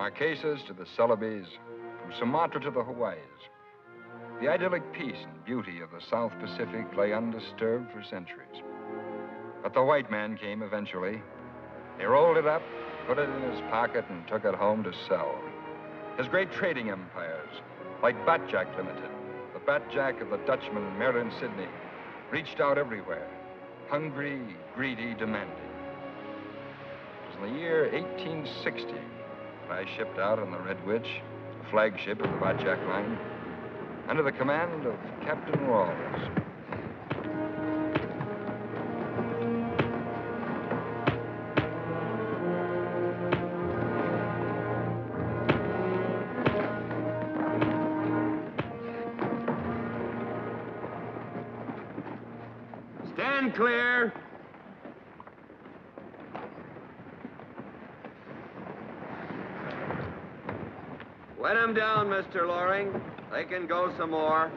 Marquesas to the Celebes, from Sumatra to the Hawaiis. The idyllic peace and beauty of the South Pacific lay undisturbed for centuries. But the white man came eventually. He rolled it up, put it in his pocket, and took it home to sell. His great trading empires, like Batjack Limited, the Batjack of the Dutchman Mayrant Sidneye, reached out everywhere, hungry, greedy, demanding. It was in the year 1860 when I shipped out on the Red Witch, the flagship of the Batjack line, under the command of Captain Ralls. Stand clear. Wet him down, Mr. Loring. They can go some more.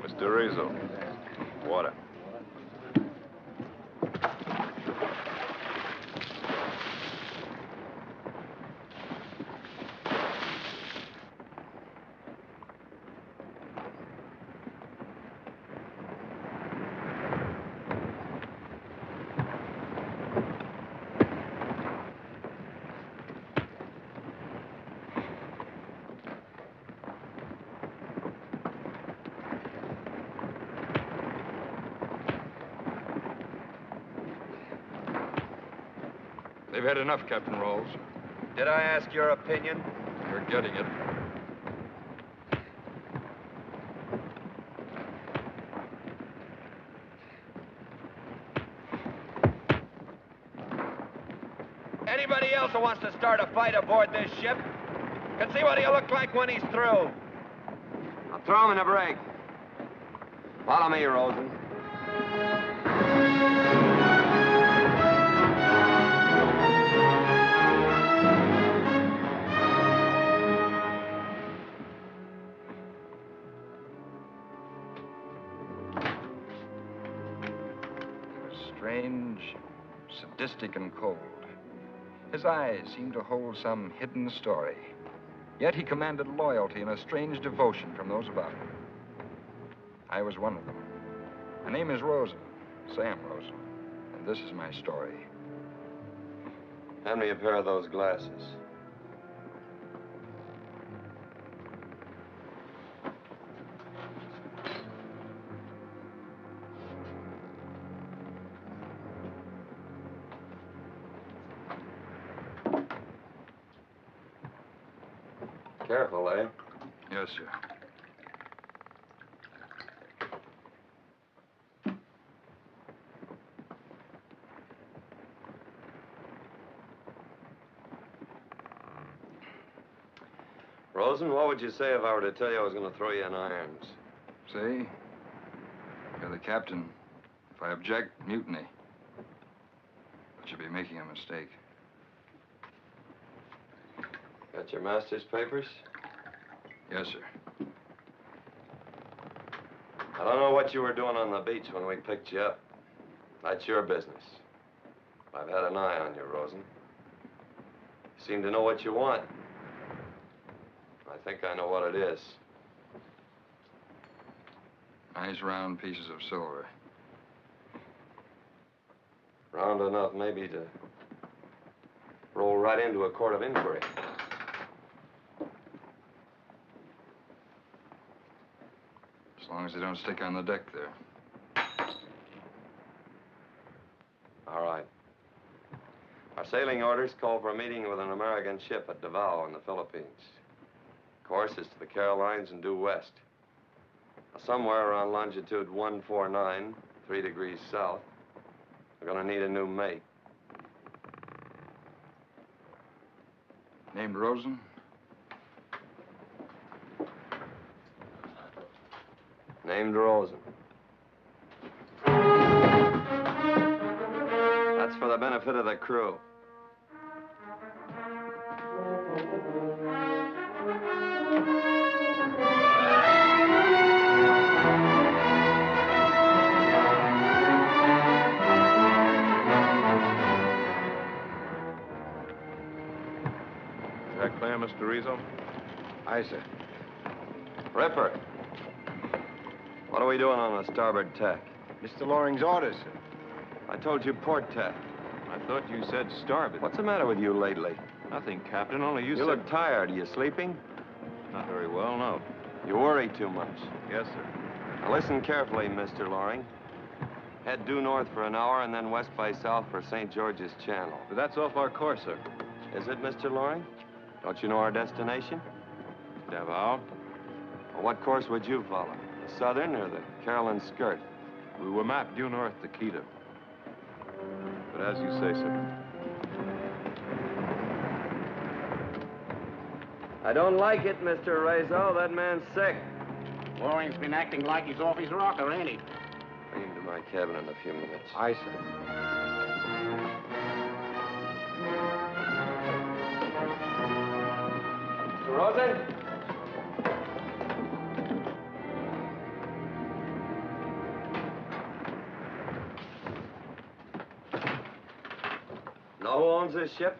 Mr. Rizzo, water. They've had enough, Captain Ralls. Did I ask your opinion? You're getting it. Anybody else who wants to start a fight aboard this ship can see what he'll look like when he's through. I'll throw him in the brig. Follow me, Rosen. Strange, sadistic, and cold. His eyes seemed to hold some hidden story. Yet he commanded loyalty and a strange devotion from those about him. I was one of them. My name is Rosen, Sam Rosen, and this is my story. Hand me a pair of those glasses. Careful, eh? Yes, sir. Rosen, what would you say if I were to tell you I was going to throw you in irons? See? You're the captain. If I object, mutiny. But you'll be making a mistake. Got your master's papers? Yes, sir. I don't know what you were doing on the beach when we picked you up. That's your business. I've had an eye on you, Rosen. You seem to know what you want. I think I know what it is. Nice round pieces of silver. Round enough, maybe, to roll right into a court of inquiry. As long as they don't stick on the deck there. All right. Our sailing orders call for a meeting with an American ship at Davao in the Philippines. Course is to the Carolines and due west. Somewhere around longitude 149, 3 degrees south. We're gonna need a new mate. Named Rosen? Named Rosen. That's for the benefit of the crew. clear, Mr. Rizzo? Aye, sir. Ripper. What are we doing on the starboard tack? Mr. Loring's orders, sir. I told you port tack. I thought you said starboard. What's the matter with you lately? Nothing, Captain, only you You said... look tired. Are you sleeping? Not very well, no. You worry too much. Yes, sir. Now listen carefully, Mr. Loring. Head due north for an hour and then west by south for St. George's Channel. But that's off our course, sir. Is it, Mr. Loring? Don't you know our destination? Davao? Well, what course would you follow? The southern or the Carolyn skirt? We were mapped due north to Quito. But as you say, sir. I don't like it, Mr. Rizzo. That man's sick. Loring's been acting like he's off his rocker, ain't he? Bring him to my cabin in a few minutes. Aye, sir. Mr. Rosen? Know who owns this ship?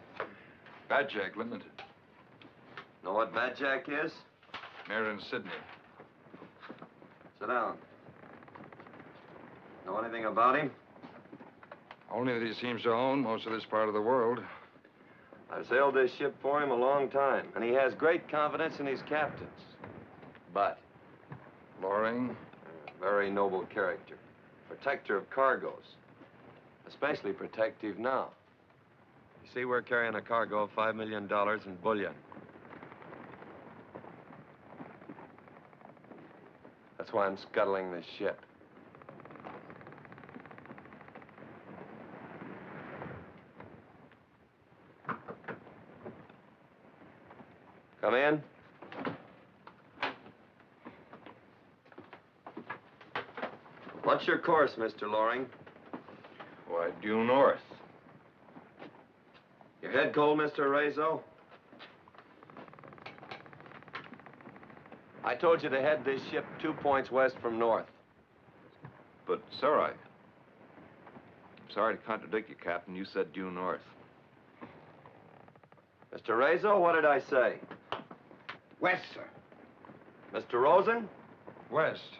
Badjack Limited. Know what Badjack is? Mayrant Sidneye. Sit down. Know anything about him? Only that he seems to own most of this part of the world. I've sailed this ship for him a long time, and he has great confidence in his captains. But Loring? a very noble character. Protector of cargoes. Especially protective now. You see, we're carrying a cargo of $5 million in bullion. That's why I'm scuttling this ship. Come in. What's your course, Mr. Loring? Why, due north. Your head cold, Mr. Rizzo? I told you to head this ship 2 points west from north. But, sir, I'm sorry to contradict you, Captain. You said due north. Mr. Rizzo, what did I say? West, sir. Mr. Rosen? West.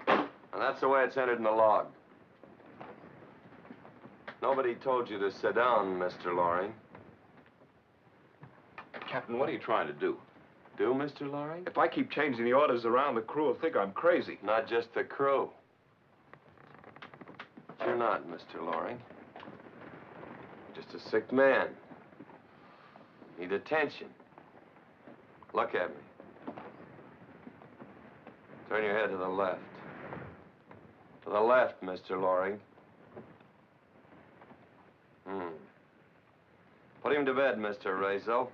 And that's the way it's entered in the log. Nobody told you to sit down, Mr. Loring. Captain, what are you trying to do? Do, Mr. Loring? If I keep changing the orders around, the crew will think I'm crazy. Not just the crew. But you're not, Mr. Loring. You're just a sick man. Need attention. Look at me. Turn your head to the left. To the left, Mr. Loring. Put him to bed, Mr. Rizzo.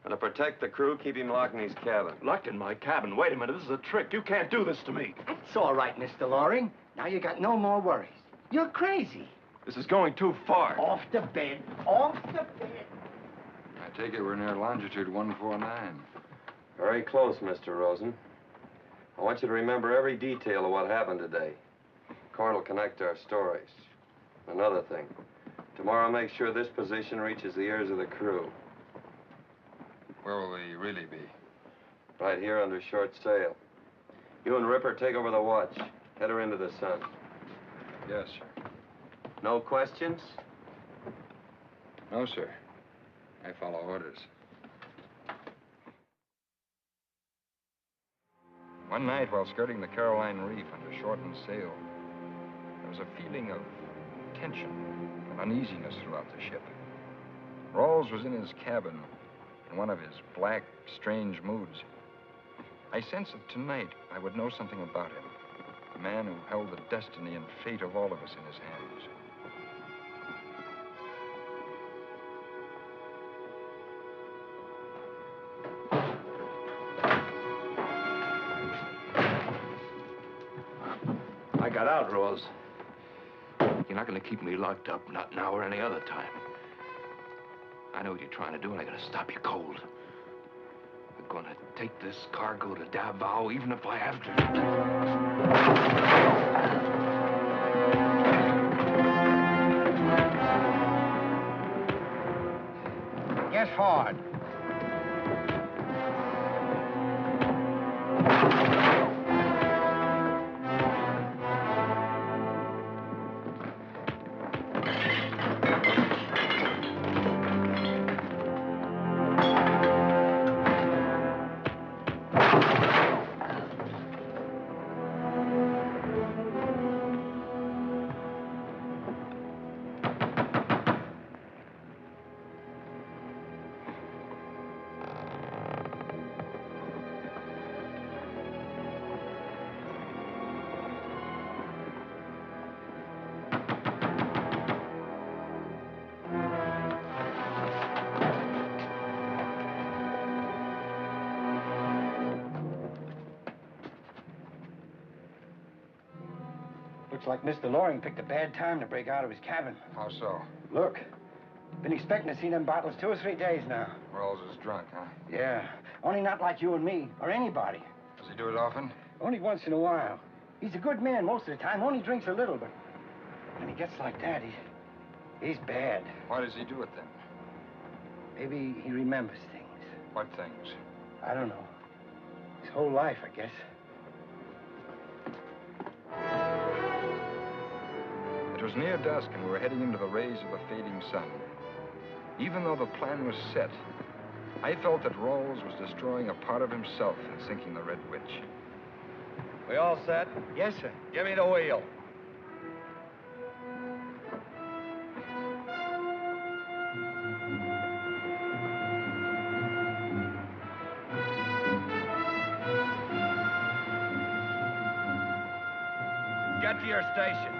And to protect the crew, keep him locked in his cabin. Locked in my cabin? Wait a minute, this is a trick. You can't do this to me. It's all right, Mr. Loring. Now you got no more worries. You're crazy. This is going too far. Off the bed. Off the bed. I take it we're near longitude 149. Very close, Mr. Rosen. I want you to remember every detail of what happened today. Cord will connect our stories. Another thing. Tomorrow, make sure this position reaches the ears of the crew. Where will we really be? Right here under short sail. You and Ripper take over the watch. Head her into the sun. Yes, sir. No questions? No, sir. I follow orders. One night, while skirting the Caroline Reef under shortened sail, there was a feeling of tension and uneasiness throughout the ship. Ralls was in his cabin in one of his black, strange moods. I sensed that tonight I would know something about him, a man who held the destiny and fate of all of us in his hands. I got out, Rose. You're not going to keep me locked up, not now or any other time. I know what you're trying to do, and I'm going to stop you cold. I'm going to take this cargo to Davao, even if I have to. Get forward. Looks like Mr. Loring picked a bad time to break out of his cabin. How so? Look, been expecting to see them bottles 2 or 3 days now. Ralls is drunk, huh? Yeah, only not like you and me, or anybody. Does he do it often? Only once in a while. He's a good man most of the time, only drinks a little, but when he gets like that, he's bad. Why does he do it then? Maybe he remembers things. What things? I don't know. His whole life, I guess. It was near dusk and we were heading into the rays of the fading sun. Even though the plan was set, I felt that Ralls was destroying a part of himself in sinking the Red Witch. We all set? Yes, sir. Give me the wheel. Get to your station.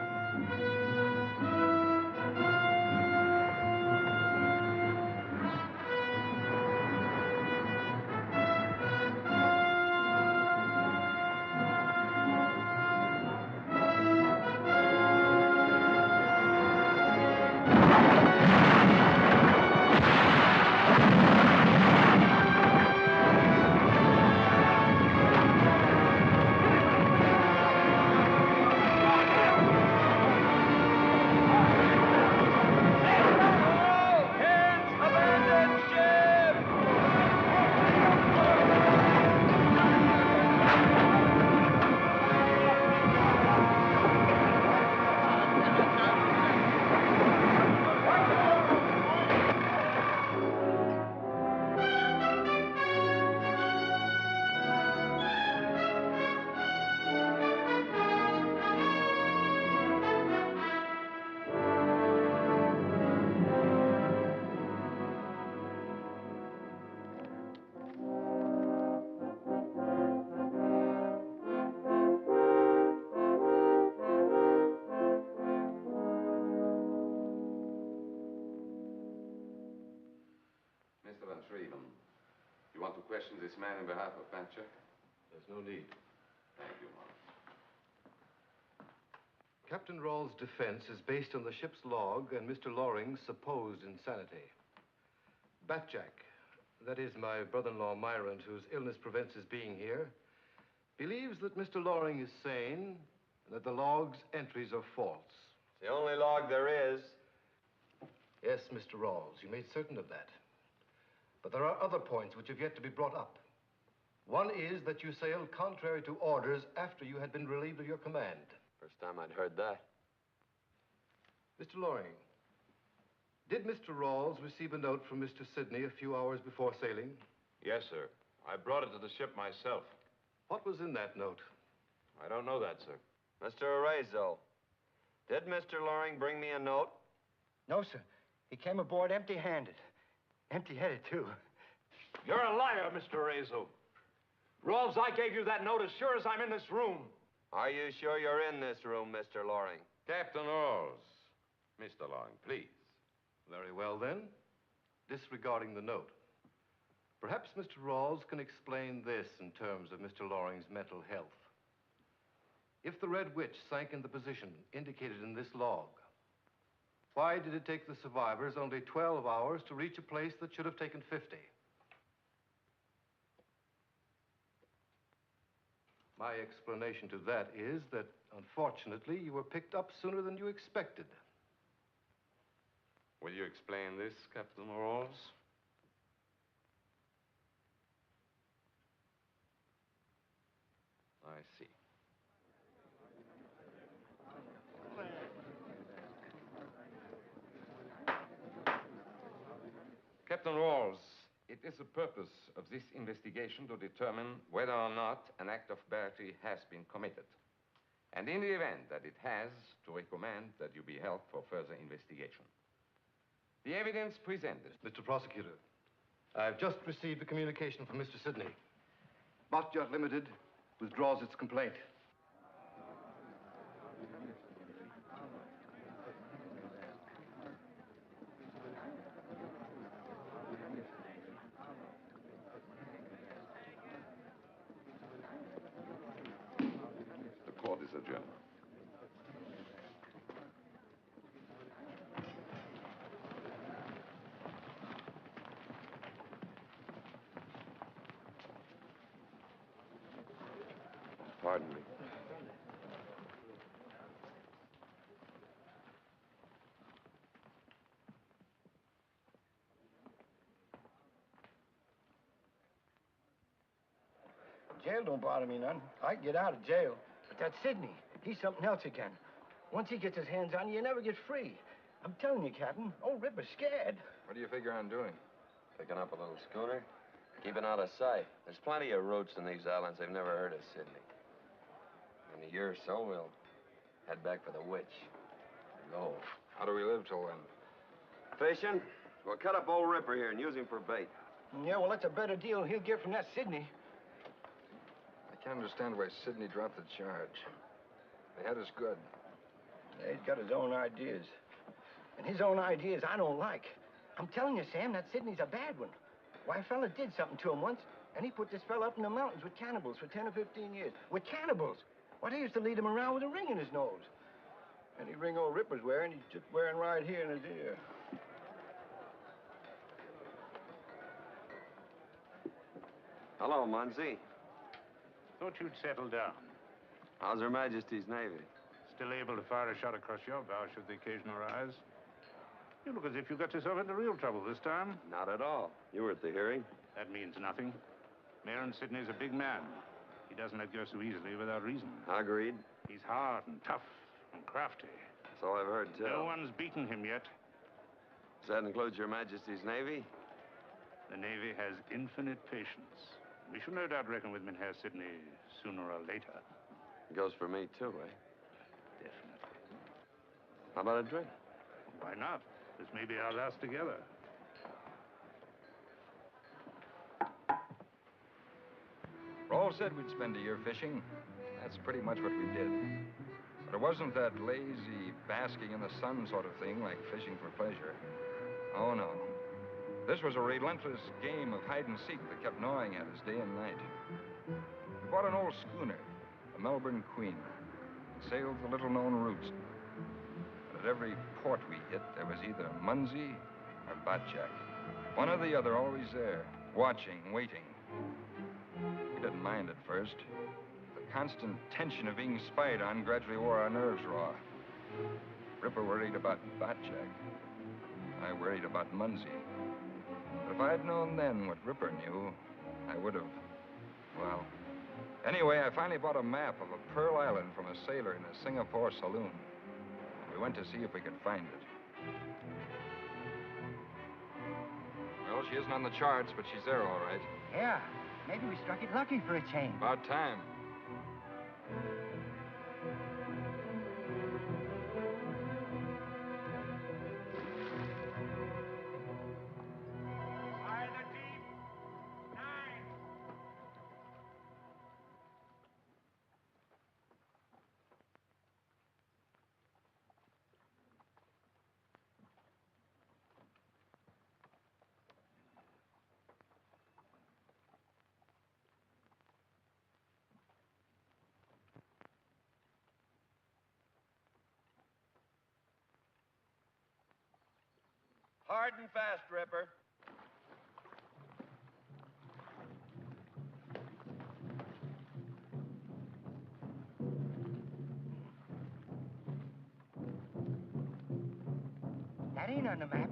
You want to question this man in behalf of Bancher? There's no need. Thank you, Mark. Captain Rawls' defense is based on the ship's log and Mr. Loring's supposed insanity. Batjack, that is my brother-in-law Mayrant, whose illness prevents his being here, believes that Mr. Loring is sane and that the log's entries are false. It's the only log there is. Yes, Mr. Rawls, you made certain of that. But there are other points which have yet to be brought up. One is that you sailed contrary to orders after you had been relieved of your command. First time I'd heard that. Mr. Loring, did Mr. Rawls receive a note from Mr. Sidneye a few hours before sailing? Yes, sir. I brought it to the ship myself. What was in that note? I don't know that, sir. Mr. Arezzo, did Mr. Loring bring me a note? No, sir. He came aboard empty-handed. Empty-headed, too. You're a liar, Mr. Arezzo. Rawls, I gave you that note as sure as I'm in this room. Are you sure you're in this room, Mr. Loring? Captain Rawls. Mr. Loring, please. Very well, then. Disregarding the note. Perhaps Mr. Rawls can explain this in terms of Mr. Loring's mental health. If the Red Witch sank in the position indicated in this log, why did it take the survivors only 12 hours to reach a place that should have taken 50? My explanation to that is that, unfortunately, you were picked up sooner than you expected. Will you explain this, Captain Rawls? I see. Captain Ralls, it is the purpose of this investigation to determine whether or not an act of barbarity has been committed. And in the event that it has, to recommend that you be held for further investigation. The evidence presented. Mr. Prosecutor, I've just received a communication from Mr. Sidneye. Bot Yacht Limited withdraws its complaint. The court is adjourned. Pardon me. Jail don't bother me none. I can get out of jail. But that Sidneye, he's something else again. Once he gets his hands on you, you never get free. I'm telling you, Captain, old Ripper's scared. What do you figure on doing? Picking up a little schooner. Keeping out of sight. There's plenty of routes in these islands. They've never heard of Sidneye. In a year or so, we'll head back for the witch. Go. How do we live till then? Fishing? We'll cut up old Ripper here and use him for bait. Yeah, well, that's a better deal he'll get from that Sidneye. I can't understand why Sidneye dropped the charge. They had us good. Yeah, he's got his own ideas. And his own ideas I don't like. I'm telling you, Sam, that Sidney's a bad one. Why, a fella did something to him once, and he put this fella up in the mountains with cannibals for 10 or 15 years. With cannibals! Why, they used to lead him around with a ring in his nose. Any ring old Ripper's wearing, he's just wearing right here in his ear. Hello, Munsey. Thought you'd settle down. How's Her Majesty's Navy? Still able to fire a shot across your bow should the occasion arise. You look as if you got yourself into real trouble this time. Not at all. You were at the hearing. That means nothing. Mayrant Sidney's a big man. He doesn't let go so easily without reason. Agreed. He's hard and tough and crafty. So I've heard tell. No one's beaten him yet. Does that include Your Majesty's Navy? The Navy has infinite patience. We shall no doubt reckon with Mynheer Sidneye sooner or later. It goes for me, too, eh? Definitely. How about a drink? Why not? This may be our last together. Rawls said we'd spend a year fishing. That's pretty much what we did. But it wasn't that lazy, basking in the sun sort of thing like fishing for pleasure. Oh, no. This was a relentless game of hide and seek that kept gnawing at us day and night. We bought an old schooner, a Melbourne Queen, and sailed the little-known routes. But at every port we hit, there was either Munsey or Batjack. One or the other always there, watching, waiting. We didn't mind at first. The constant tension of being spied on gradually wore our nerves raw. Ripper worried about Batjack. I worried about Munsey. But if I'd known then what Ripper knew, I would have, well... Anyway, I finally bought a map of a Pearl Island from a sailor in a Singapore saloon. We went to see if we could find it. Well, she isn't on the charts, but she's there all right. Yeah, maybe we struck it lucky for a change. About time. Hard and fast, Ripper. That ain't on the map.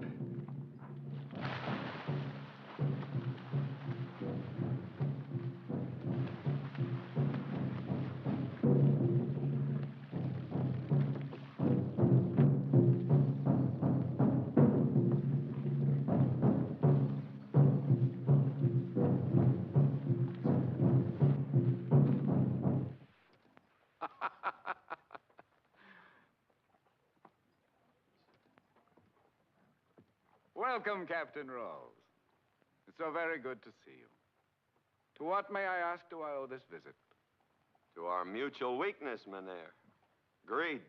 Welcome, Captain Ralls. It's so very good to see you. To what, may I ask, do I owe this visit? To our mutual weakness, Mynheer. Greed.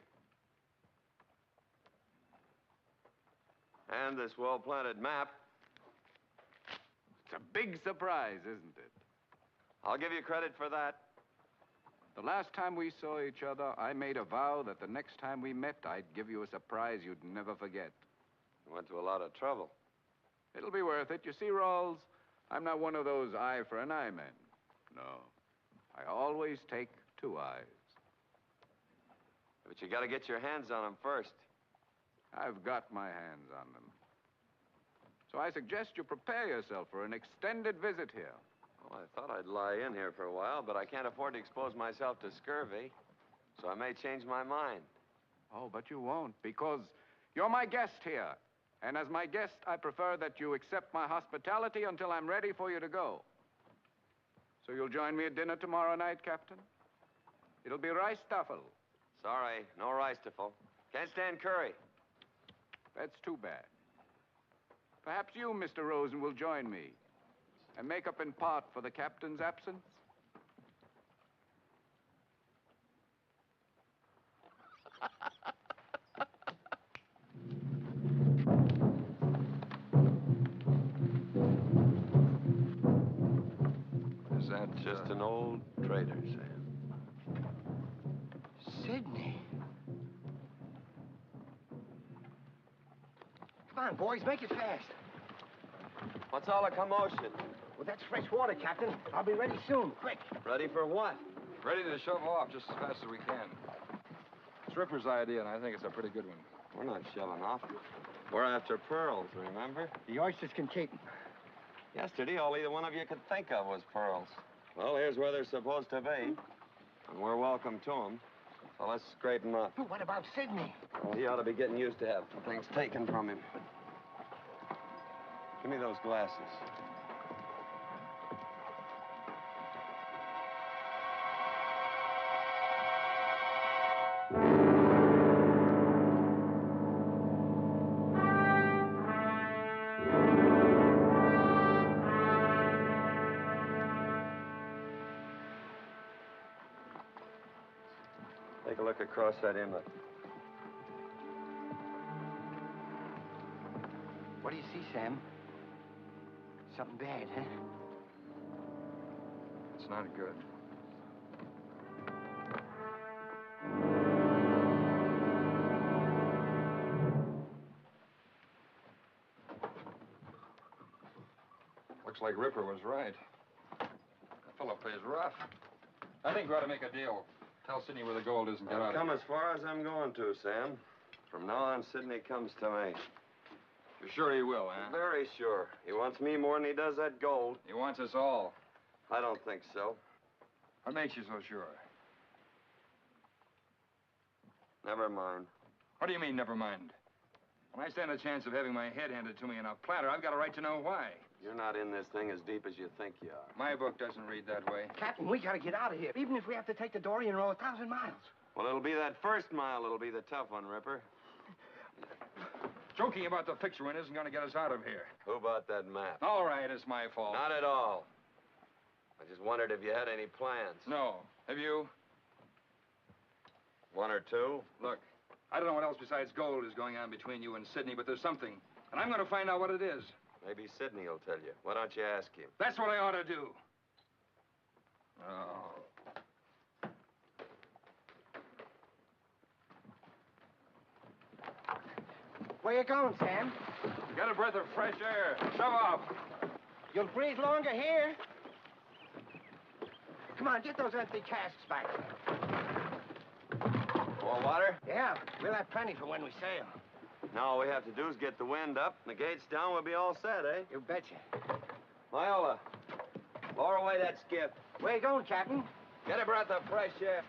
And this well-planted map. It's a big surprise, isn't it? I'll give you credit for that. The last time we saw each other, I made a vow that the next time we met, I'd give you a surprise you'd never forget. You went to a lot of trouble. It'll be worth it. You see, Ralls, I'm not one of those eye for an eye men. No. I always take 2 eyes. But you gotta get your hands on them first. I've got my hands on them. So I suggest you prepare yourself for an extended visit here. Well, I thought I'd lie in here for a while, but I can't afford to expose myself to scurvy. So I may change my mind. Oh, but you won't, because you're my guest here. And as my guest, I prefer that you accept my hospitality until I'm ready for you to go. So you'll join me at dinner tomorrow night, Captain? It'll be rice stuffle. Sorry, no rice tiffle. Can't stand curry. That's too bad. Perhaps you, Mr. Rosen, will join me and make up in part for the captain's absence? Is that Just an old traitor, Sam. Sidney. Come on, boys, make it fast. What's all the commotion? Well, that's fresh water, Captain. I'll be ready soon. Quick. Ready for what? ready to shove off just as fast as we can? It's Ripper's idea, and I think it's a pretty good one. We're not shoving off. We're after pearls, remember? The oysters can keep 'em. Yesterday, all either one of you could think of was pearls. Well, here's where they're supposed to be. And we're welcome to them. So let's scrape them up. But what about Sidney? Well, he ought to be getting used to having things taken from him. Give me those glasses. Take a look across that inlet. What do you see, Sam? Something bad, huh? It's not good. Looks like Ripper was right. That fellow plays rough. I think we ought to make a deal. Tell Sidney where the gold is and get out I've of come here. as far as I'm going to, Sam. From now on, Sidney comes to me. You're sure he will, huh? Very sure. He wants me more than he does that gold. He wants us all. I don't think so. What makes you so sure? Never mind. What do you mean, never mind? When I stand a chance of having my head handed to me in a platter, I've got a right to know why. You're not in this thing as deep as you think you are. My book doesn't read that way. Captain, we gotta get out of here, even if we have to take the dory and row 1,000 miles. Well, it'll be that first mile that'll be the tough one, Ripper. Joking about the fixture one isn't going to get us out of here. Who bought that map? All right, it's my fault. Not at all. I just wondered if you had any plans. No. Have you? One or two? Look, I don't know what else besides gold is going on between you and Sidney, but there's something. And I'm going to find out what it is. Maybe Sidney will tell you. Why don't you ask him? That's what I ought to do. Oh. Where you going, Sam? Get a breath of fresh air. Shove off. You'll breathe longer here. Come on, get those empty casks back. More water? Yeah, we'll have plenty for when we sail. Now all we have to do is get the wind up, and the gates down, we'll be all set, eh? You betcha. Viola, lower away that skiff. Where you going, Captain? Get a breath of fresh air.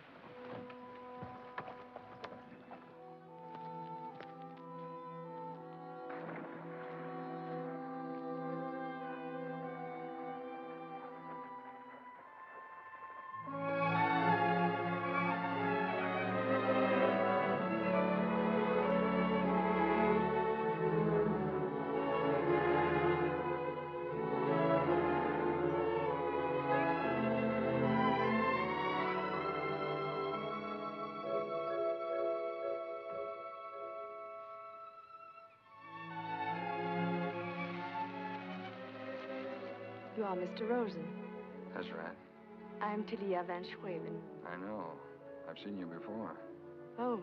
You are Mr. Rosen. That's right. I'm Talia Van Schwaben. I know. I've seen you before. Oh,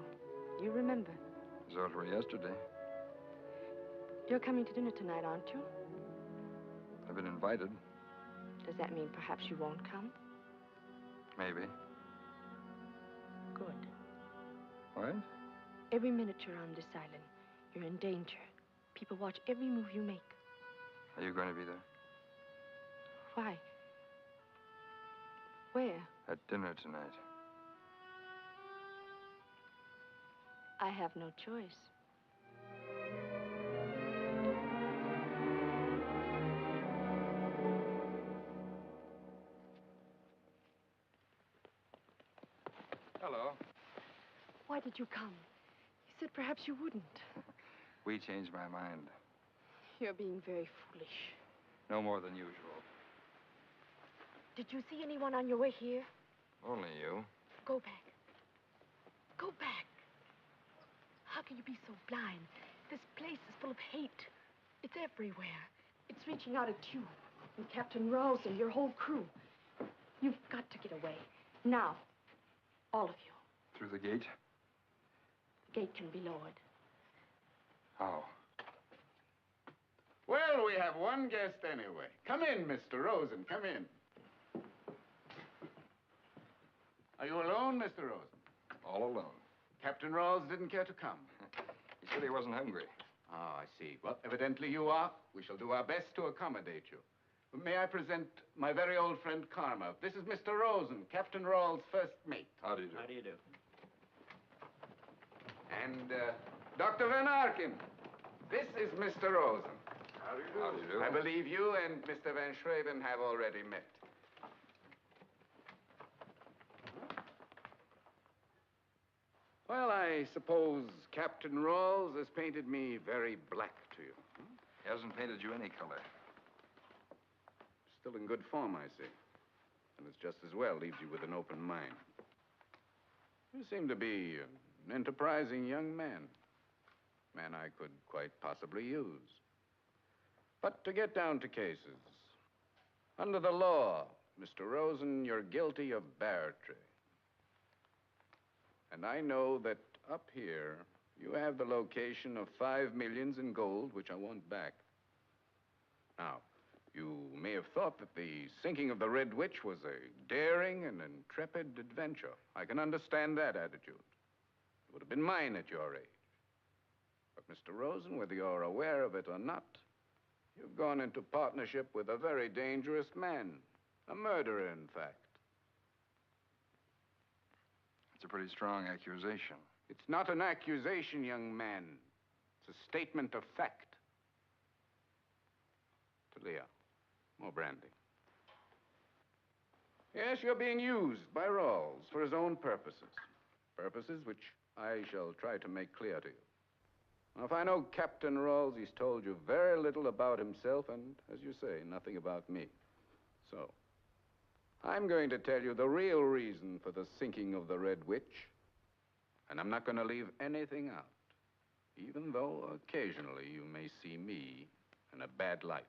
you remember. As though it were yesterday. You're coming to dinner tonight, aren't you? I've been invited. Does that mean perhaps you won't come? Maybe. Good. What? Every minute you're on this island, you're in danger. People watch every move you make. Are you going to be there? Why? Where? At dinner tonight. I have no choice. Hello. Why did you come? You said perhaps you wouldn't. We changed my mind. You're being very foolish. No more than usual. Did you see anyone on your way here? Only you. Go back. Go back. How can you be so blind? This place is full of hate. It's everywhere. It's reaching out at you. And Captain Ralls and your whole crew. You've got to get away. Now. All of you. Through the gate? The gate can be lowered. How? Well, we have one guest anyway. Come in, Mr. Rosen. Come in. Are you alone, Mr. Rosen? All alone. Captain Ralls didn't care to come. He said he wasn't hungry. Oh, I see. Well, evidently you are. We shall do our best to accommodate you. May I present my very old friend Karma? This is Mr. Rosen, Captain Ralls' first mate. How do you do? How do you do? And Dr. Van Arken. This is Mr. Rosen. How do you do? How do you do? I believe you and Mr. Van Schraven have already met. Well, I suppose Captain Ralls has painted me very black to you. He hasn't painted you any color. Still in good form, I see. And it's just as well, leaves you with an open mind. You seem to be an enterprising young man. Man I could quite possibly use. But to get down to cases, under the law, Mr. Rosen, you're guilty of barratry. And I know that up here, you have the location of 5 millions in gold, which I want back. Now, you may have thought that the sinking of the Red Witch was a daring and intrepid adventure. I can understand that attitude. It would have been mine at your age. But, Mr. Rosen, whether you're aware of it or not, you've gone into partnership with a very dangerous man. A murderer, in fact. It's a pretty strong accusation. It's not an accusation, young man. It's a statement of fact. Talia, more brandy. Yes, you're being used by Ralls for his own purposes. Purposes which I shall try to make clear to you. Now, if I know Captain Ralls, he's told you very little about himself and, as you say, nothing about me. So, I'm going to tell you the real reason for the sinking of the Red Witch, and I'm not going to leave anything out, even though occasionally you may see me in a bad light.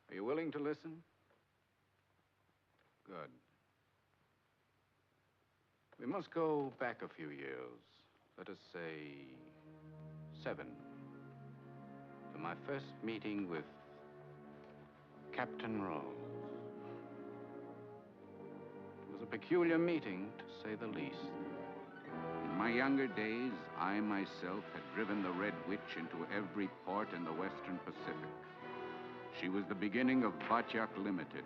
Are you willing to listen? Good. We must go back a few years. Let us say 7. To my first meeting with Captain Ralls. It was a peculiar meeting, to say the least. In my younger days, I myself had driven the Red Witch into every port in the Western Pacific. She was the beginning of Batyak Limited.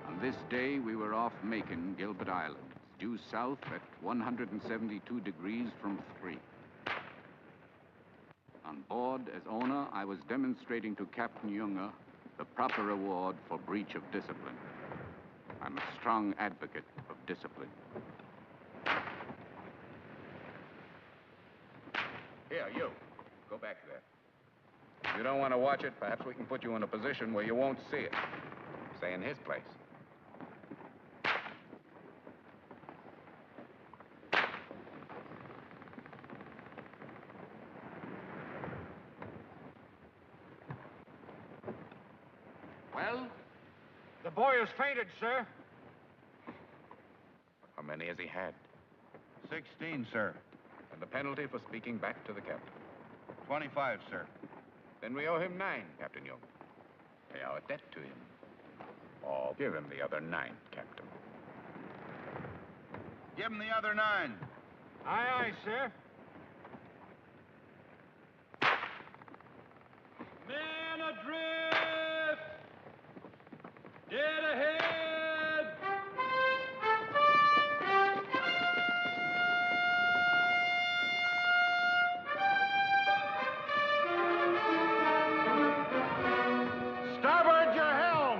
On this day, we were off Macon, Gilbert Island, due south at 172 degrees from 3. On board, as owner, I was demonstrating to Captain Junger the proper reward for breach of discipline. I'm a strong advocate of discipline. Here, you. Go back there. If you don't want to watch it, perhaps we can put you in a position where you won't see it. Say in his place. boy has fainted, sir. How many has he had? 16, sir. And the penalty for speaking back to the captain? 25, sir. Then we owe him 9, Captain Young. Pay our debt to him. Or give him the other 9, Captain. Give him the other 9. Aye, aye, sir. Men adrift! Dead ahead! Starboard your helm!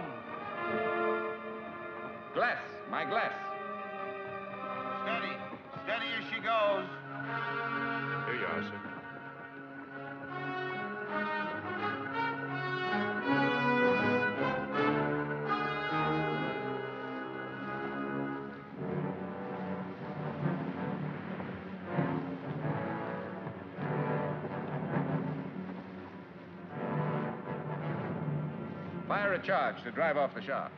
Glass, my glass. Steady. Steady as she goes. Here you are, sir. Fire a charge to drive off the sharks.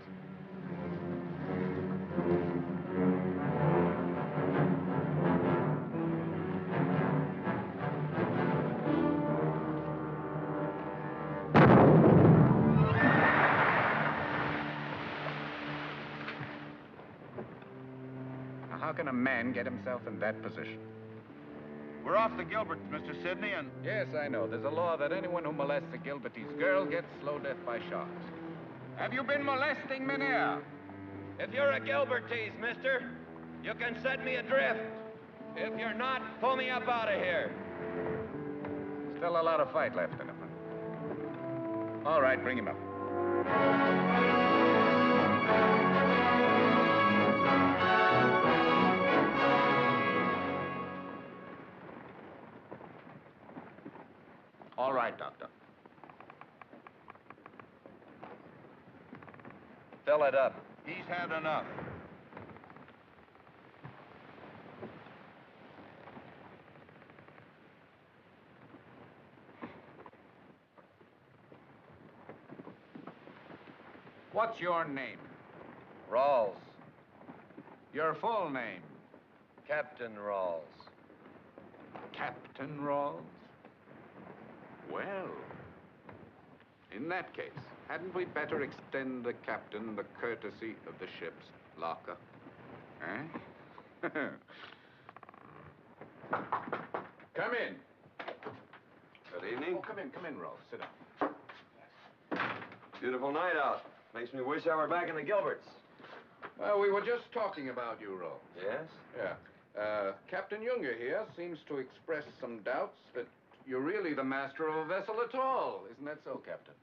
Now, how can a man get himself in that position? We're off the Gilberts, Mr. Sidney, and... Yes, I know. There's a law that anyone who molests a Gilbertese girl gets slow death by sharks. Have you been molesting Mynheer? If you're a Gilbertese, mister, you can set me adrift. If you're not, pull me up out of here. Still a lot of fight left in him. All right, bring him up. All right, Doctor. Fill it up. He's had enough. What's your name? Ralls. Your full name? Captain Ralls. Captain Ralls? Well, in that case, hadn't we better extend the captain the courtesy of the ship's locker? Eh? Come in. Good evening. Oh, come in, Rolf. Sit down. Beautiful night out. Makes me wish I were back in the Gilberts. Well, we were just talking about you, Rolf. Yes? Yeah. Captain Junger here seems to express some doubts that you're really the master of a vessel at all. Isn't that so, Captain?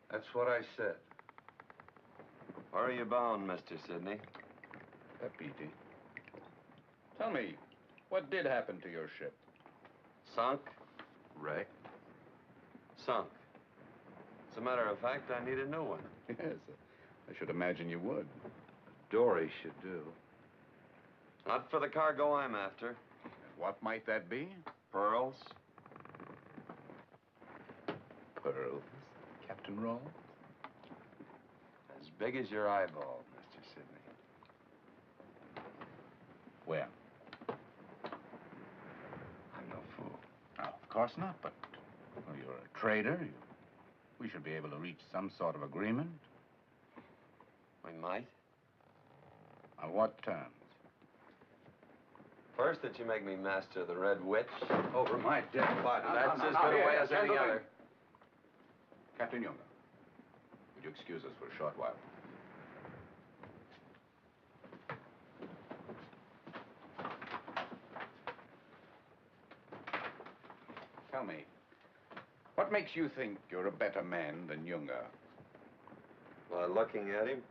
That's what I said. Where are you bound, Mr. Sidney? Petey. Tell me, what did happen to your ship? Sunk? Wrecked? Sunk. As a matter of fact, I need a new one. Yes, I should imagine you would. Dory should do. Not for the cargo I'm after. And what might that be? Pearls. Pearls, Captain Rawls? As big as your eyeball, Mr. Sidney. Where? I'm no fool. Oh, of course not, but well, you're a trader. We should be able to reach some sort of agreement. We might. On what terms? First, that you make me master of the Red Witch. Over my dead body. That's as good a way as any other. Captain Junger, would you excuse us for a short while? Tell me, what makes you think you're a better man than Junger? Well, looking at him.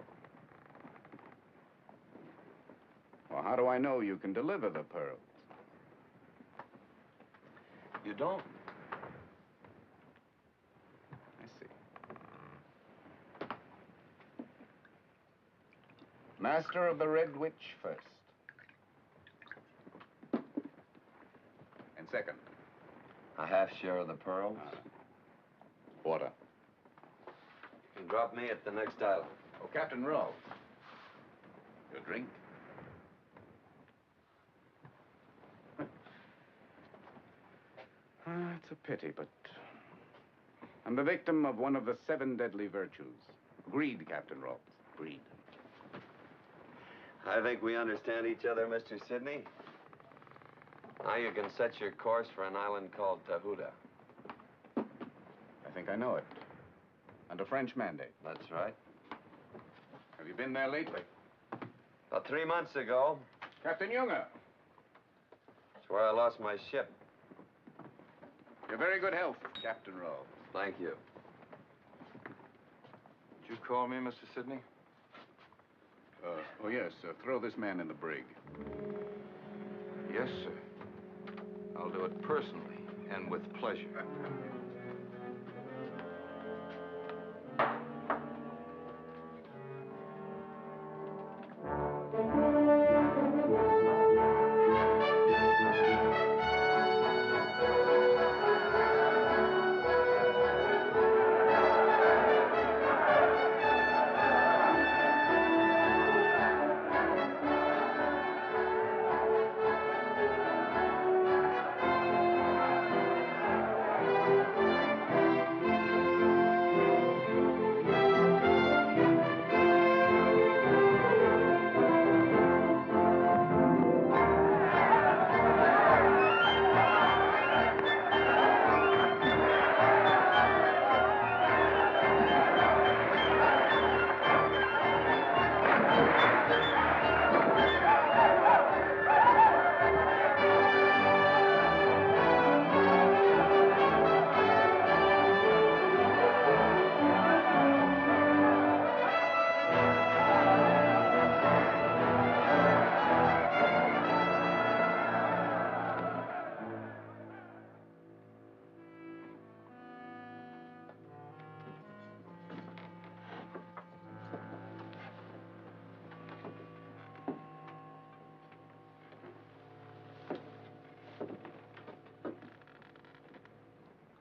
Well, how do I know you can deliver the pearls? You don't. I see. Master of the Red Witch first. And second? A half share of the pearls. Water. You can drop me at the next island. Oh, Captain Ralls. Your drink? It's a pity, but I'm the victim of one of the 7 deadly virtues. Greed, Captain Ralls. Greed. I think we understand each other, Mr. Sidney. Now you can set your course for an island called Tahuta. I think I know it. Under French mandate. That's right. Have you been there lately? About 3 months ago. Captain Junger. That's where I lost my ship. Your very good health, Captain Ralls. Thank you. Did you call me, Mr. Sidney? Oh, yes. Throw this man in the brig. Yes, sir. I'll do it personally and with pleasure.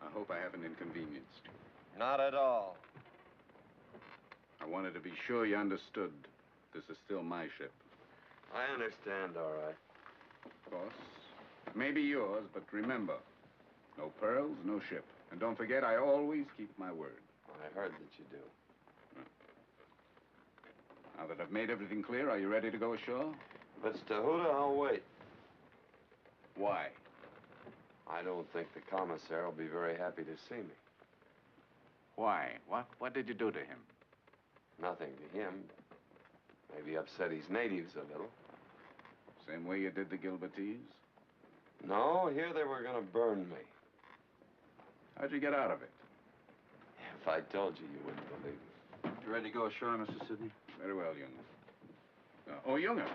I hope I haven't inconvenienced you. Not at all. I wanted to be sure you understood this is still my ship. I understand, all right. Of course. It may be yours, but remember, no pearls, no ship. And don't forget, I always keep my word. I heard that you do. Now that I've made everything clear, are you ready to go ashore? If it's Tahuta, I'll wait. Why? I don't think the commissar will be very happy to see me. Why? What did you do to him? Nothing to him. Maybe upset his natives a little. Same way you did the Gilbertese? No, here they were going to burn me. How'd you get out of it? If I told you, you wouldn't believe me. You ready to go ashore, Mr. Sidney? Very well, Junger. Junger.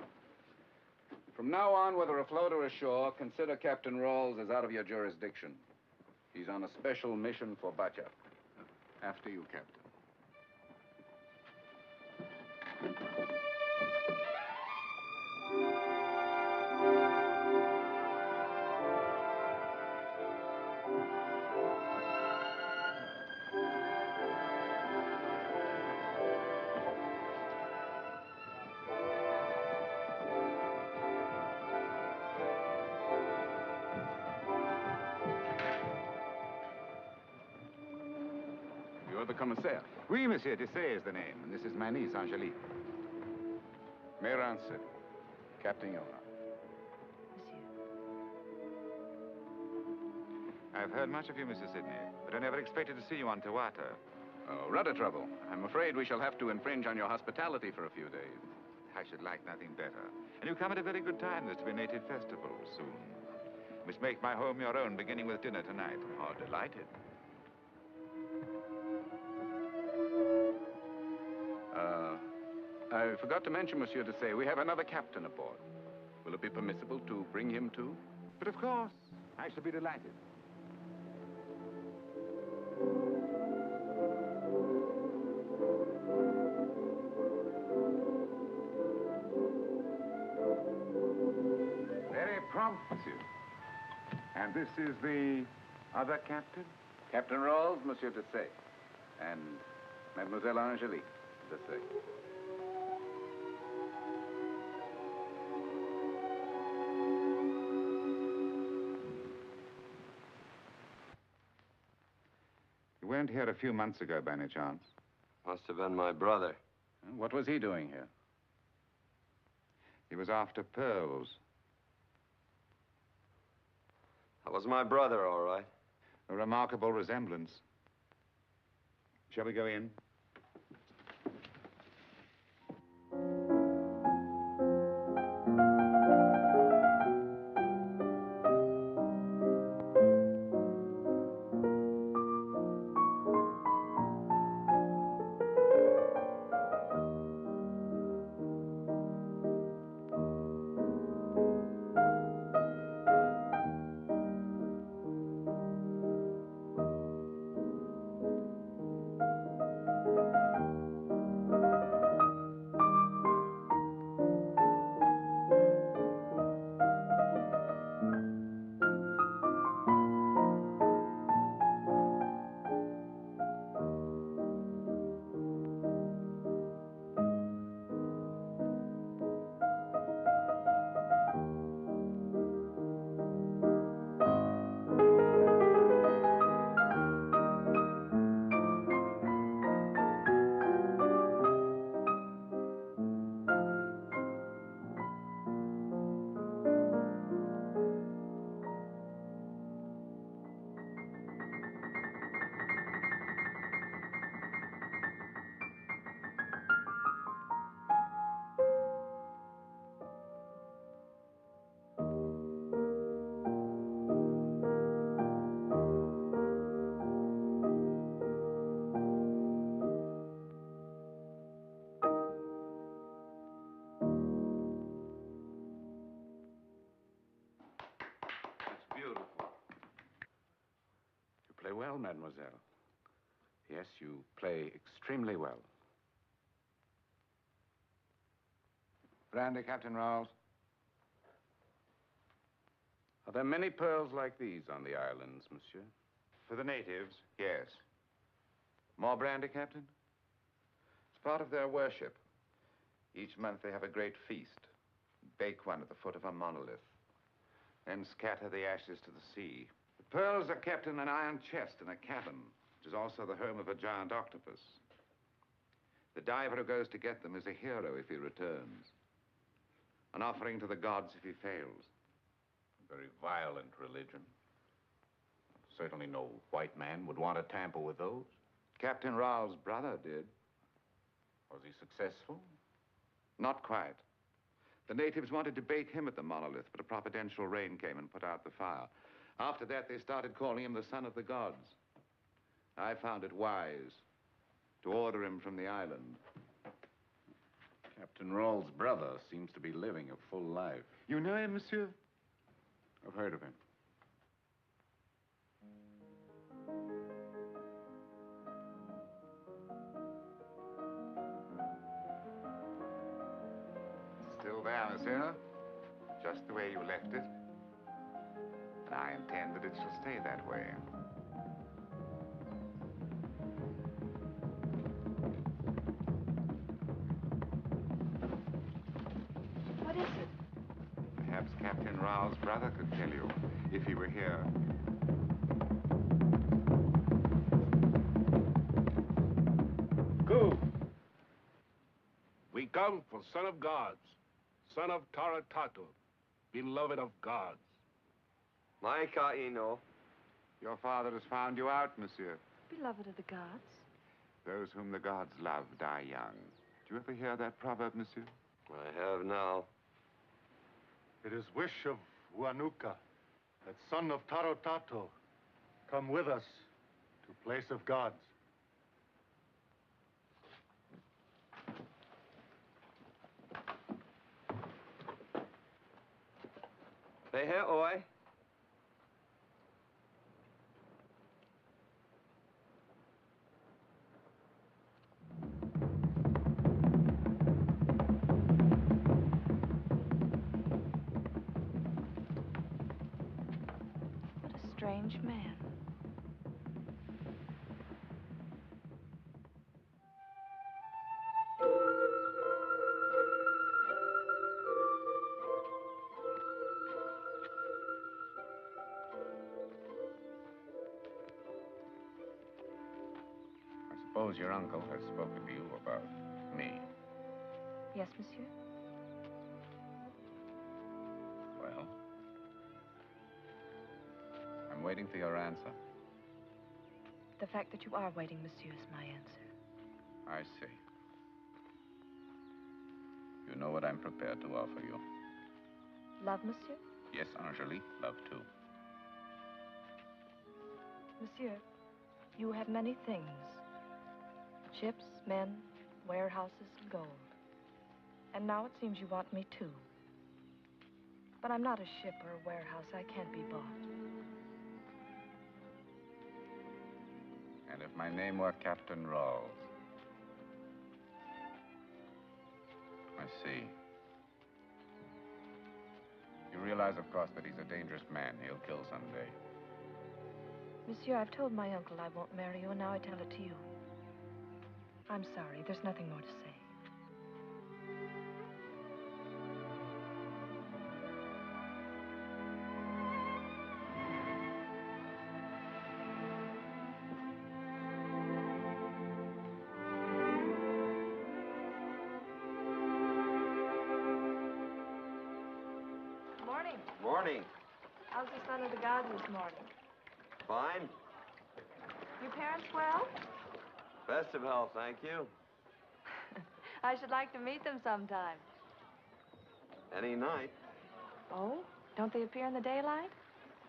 From now on, whether afloat or ashore, consider Captain Ralls as out of your jurisdiction. He's on a special mission for Bacha. After you, Captain. You're the commissaire. Oui, monsieur. Dessay is the name, and this is my niece, Angelique. Mayrant Sidneye, Captain Junger. I've heard much of you, Mr. Sidney, but I never expected to see you on Tawata. Oh, rudder trouble. I'm afraid we shall have to infringe on your hospitality for a few days. I should like nothing better. And you come at a very good time. There's to be a native festival soon. You must make my home your own, beginning with dinner tonight. Oh, delighted. I forgot to mention, Monsieur Dessay, we have another captain aboard. Will it be permissible to bring him too? But of course, I shall be delighted. Very prompt, monsieur. And this is the other captain? Captain Ralls, Monsieur Dessay, and Mademoiselle Angelique. the thing. You weren't here a few months ago, by any chance? Must have been my brother. What was he doing here? He was after pearls. That was my brother, all right. A remarkable resemblance. Shall we go in? Play well, mademoiselle. Yes, you play extremely well. Brandy, Captain Ralls. Are there many pearls like these on the islands, monsieur? For the natives, yes. More brandy, Captain? It's part of their worship. Each month they have a great feast. Bake one at the foot of a monolith. Then scatter the ashes to the sea. The pearls are kept in an iron chest in a cabin, which is also the home of a giant octopus. The diver who goes to get them is a hero if he returns. An offering to the gods if he fails. A very violent religion. Certainly no white man would want to tamper with those. Captain Ralls' brother did. Was he successful? Not quite. The natives wanted to bake him at the monolith, but a providential rain came and put out the fire. After that, they started calling him the son of the gods. I found it wise to order him from the island. Captain Rawls' brother seems to be living a full life. You know him, monsieur? I've heard of him. Still there, monsieur. Just the way you left it. And I intend that it shall stay that way. What is it? Perhaps Captain Rao's brother could tell you, if he were here. Go. We come for son of gods, son of Taratato, beloved of gods. My Kaino. Your father has found you out, monsieur. Beloved of the gods. Those whom the gods love die young. Do you ever hear that proverb, monsieur? I have now. It is wish of Huanuka that son of Tarotato come with us to place of gods. They here, oi. What a strange man. suppose your uncle has spoken to you about me. Yes, monsieur? Well, I'm waiting for your answer. The fact that you are waiting, monsieur, is my answer. I see. You know what I'm prepared to offer you. Love, monsieur? Yes, Angelique, love too. Monsieur, you have many things. Ships, men, warehouses, and gold. And now it seems you want me too. But I'm not a ship or a warehouse. I can't be bought. And if my name were Captain Ralls? I see. You realize, of course, that he's a dangerous man. He'll kill someday. Monsieur, I've told my uncle I won't marry you, and now I tell it to you. I'm sorry. There's nothing more to say. Morning. Morning. How's the son of the gods this morning? Fine. Your parents well? Best of health, thank you. I should like to meet them sometime. Any night. Oh? Don't they appear in the daylight?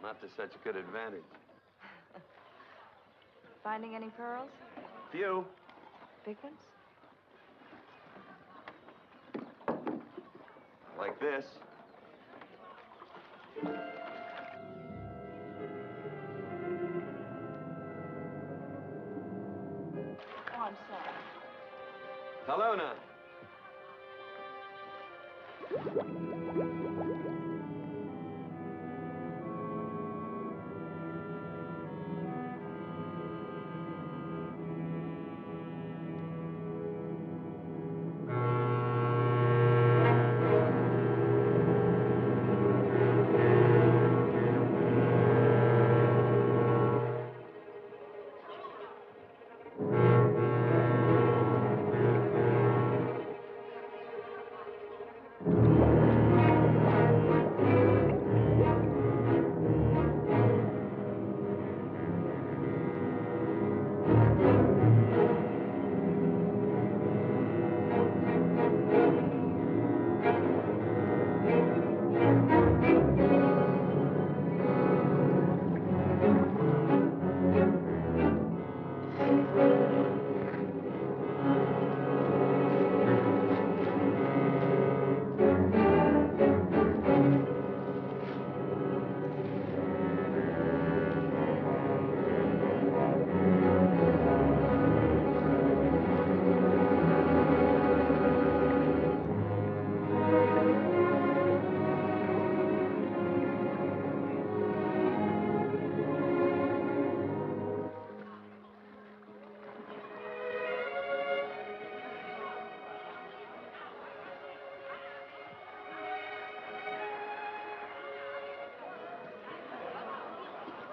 Not to such good advantage. Finding any pearls? Few. Big ones? Like this. Oh, I'm sorry. Taluna.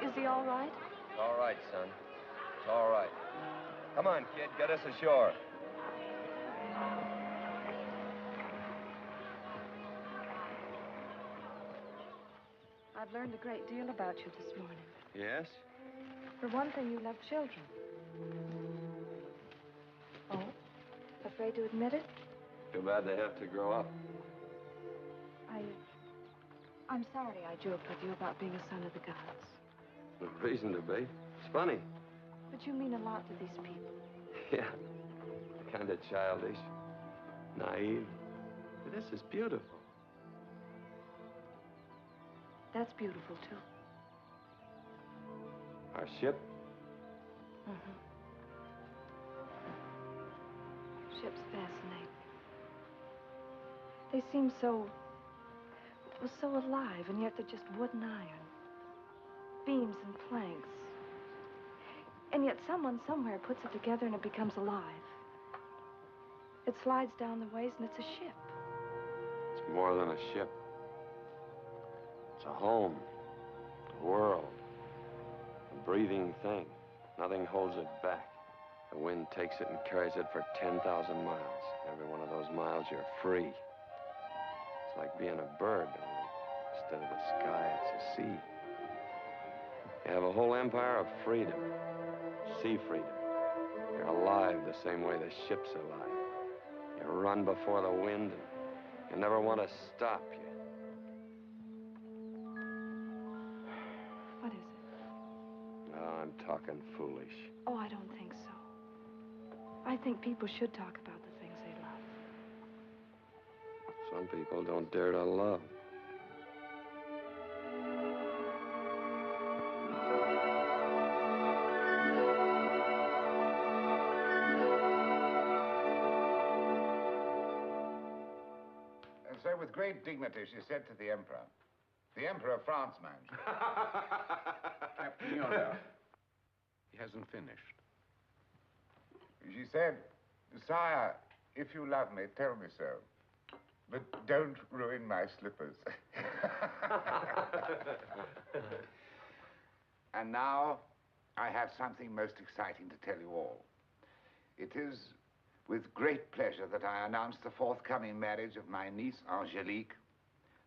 Is he all right? It's all right, son. It's all right. Come on, kid. Get us ashore. I've learned a great deal about you this morning. Yes? For one thing, you love children. Oh? Afraid to admit it? Too bad they have to grow up. I'm sorry I joked with you about being a son of the gods. No reason to be. It's funny. But you mean a lot to these people. Yeah. Kind of childish. Naive. But this is beautiful. That's beautiful, too. Our ship? Mm-hmm. Ships fascinate me. They seem so alive, and yet they're just wood and iron. Beams and planks. And yet someone somewhere puts it together and it becomes alive. It slides down the ways and it's a ship. It's more than a ship. It's a home, a world, a breathing thing. Nothing holds it back. A The wind takes it and carries it for 10,000 miles. Every one of those miles, you're free. It's like being a bird. Instead of the sky, it's a sea. You have a whole empire of freedom. Sea freedom. You're alive the same way the ship's alive. You run before the wind, and you never want to stop. What is it? No, I'm talking foolish. Oh, I don't think so. I think people should talk about the things they love. Some people don't dare to love. And so with great dignity she said to the Emperor of France, mind. Captain Yoda. He hasn't finished. She said, "Sire, if you love me, tell me so. But don't ruin my slippers." And now, I have something most exciting to tell you all. It is with great pleasure that I announce the forthcoming marriage of my niece, Angelique,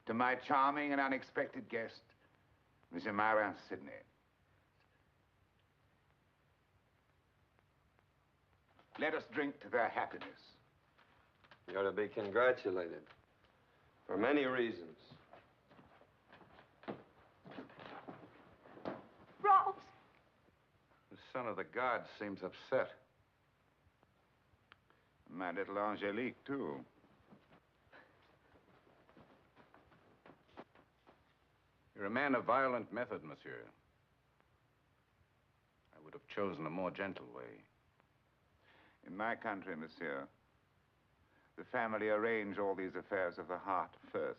to my charming and unexpected guest, Mr. Mayrant Sidneye. Let us drink to their happiness. You ought to be congratulated. For many reasons. Ralls! The son of the gods seems upset. My little Angelique, too. You're a man of violent method, monsieur. I would have chosen a more gentle way. In my country, monsieur, the family arrange all these affairs of the heart first.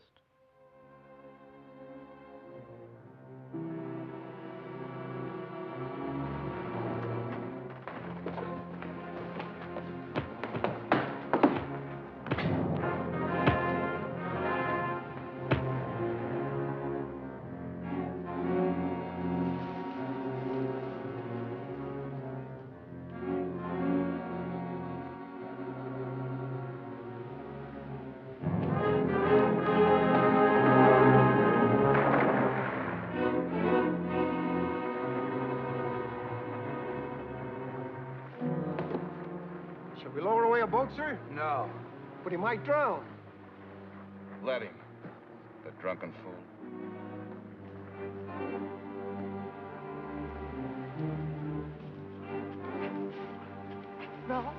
Shall we lower away a boat, sir? No. But he might drown. Let him. The drunken fool. Ralls?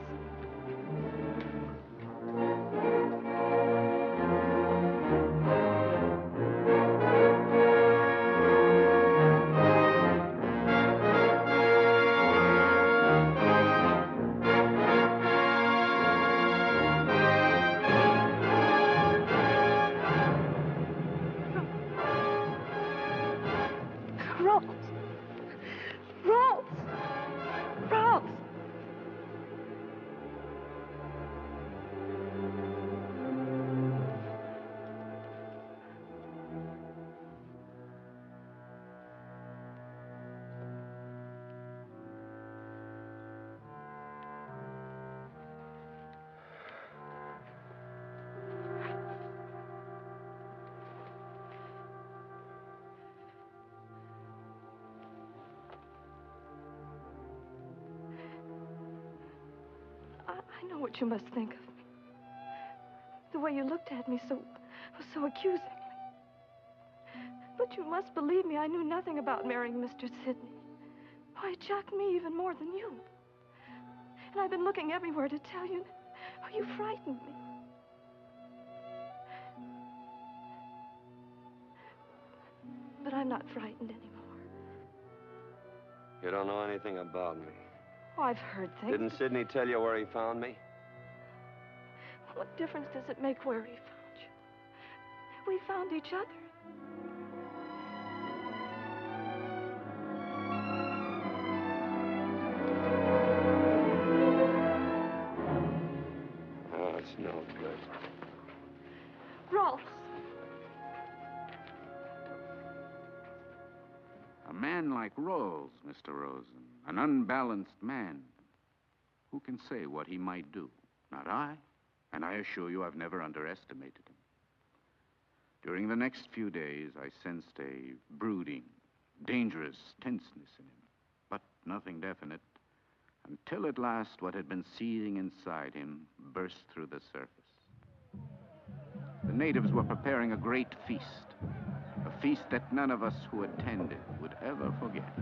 Ralls! Ralls! Ralls! I know what you must think of me. The way you looked at me so accusingly. But you must believe me, I knew nothing about marrying Mr. Sidneye. Why, it shocked me even more than you. And I've been looking everywhere to tell you. Oh, you frightened me. But I'm not frightened anymore. You don't know anything about me. Oh, I've heard things. Didn't Sidney tell you where he found me? What difference does it make where he found you? We found each other. Oh, it's no good. Ralls! A man like Ralls, Mr. Rosen. An unbalanced man. Who can say what he might do? Not I. And I assure you I've never underestimated him. During the next few days, I sensed a brooding, dangerous tenseness in him, but nothing definite, until at last what had been seething inside him burst through the surface. The natives were preparing a great feast, a feast that none of us who attended would ever forget.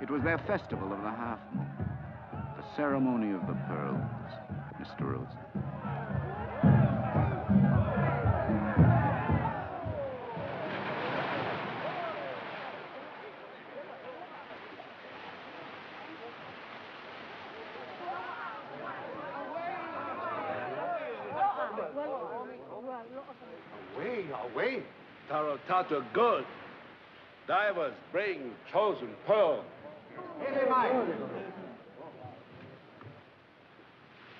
It was their festival of the half-moon, the ceremony of the pearls, Mr. Rosen. Away. Tarotato good. Divers bring chosen pearl.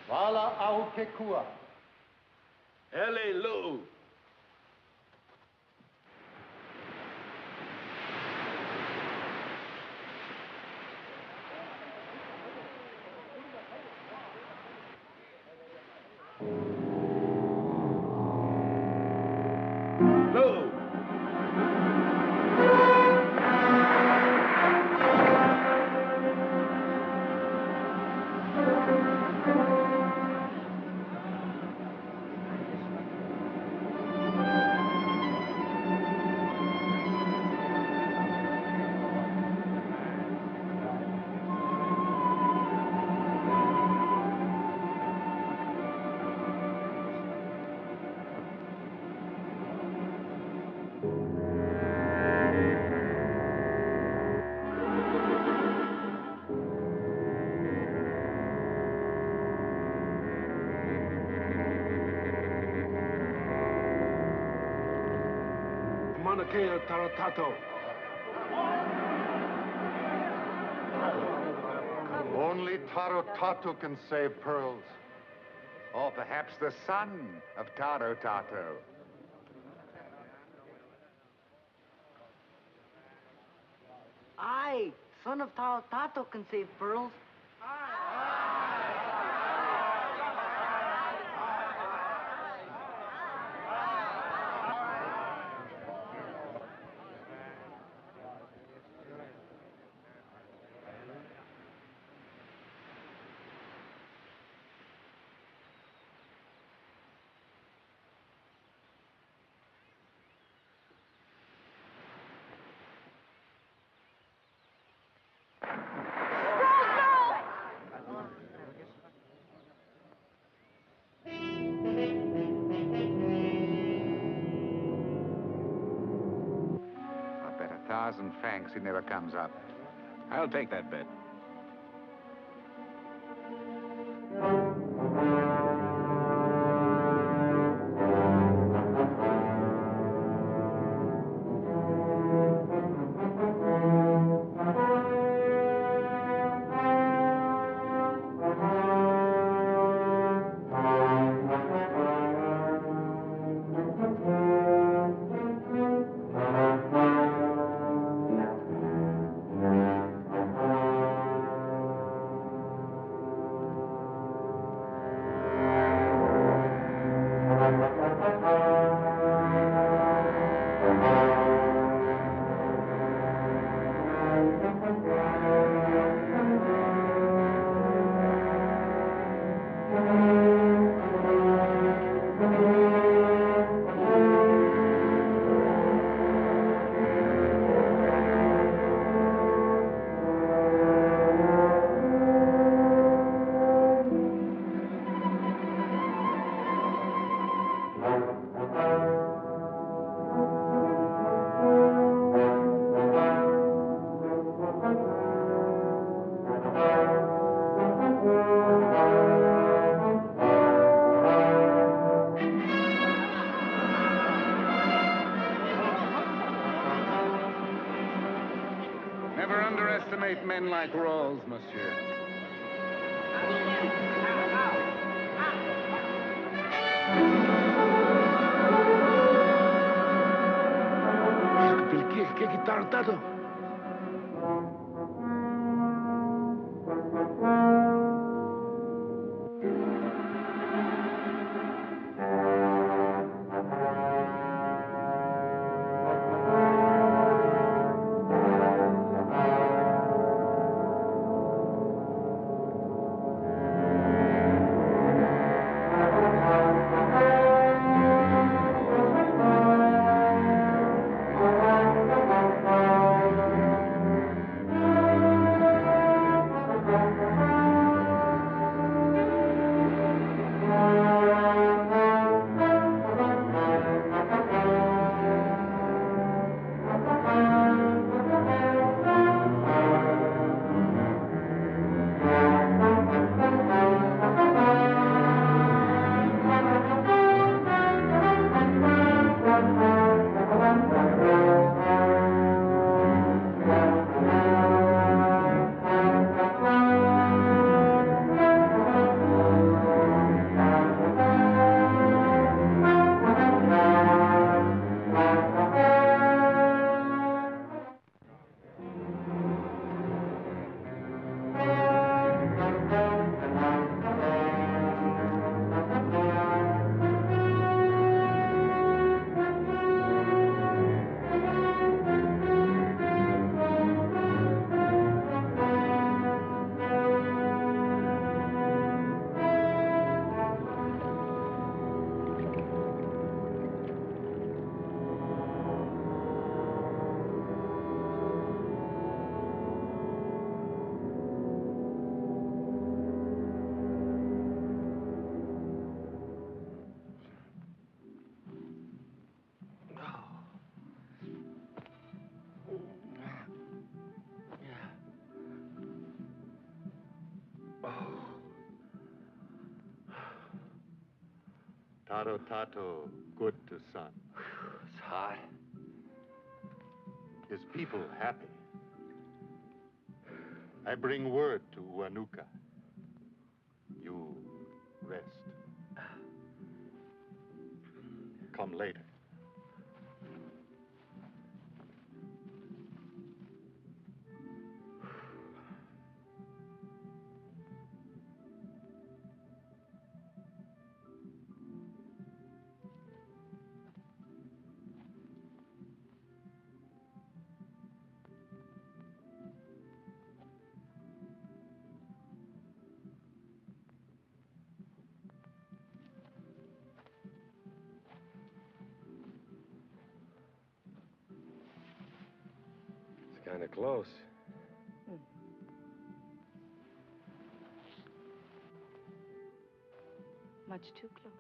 Wala aukekua. Ele Lu. Tarotato. Only Tarotato can save pearls. Or perhaps the son of Tarotato. Aye, son of Tarotato can save pearls. $1,000 he never comes up. I'll take that bet. Never underestimate men like Ralls, monsieur. Tarotato. Taro Tato, good to son. It's hot. His people happy. I bring word to Huanuca. You rest. Come later. It's kind of close. Much too close.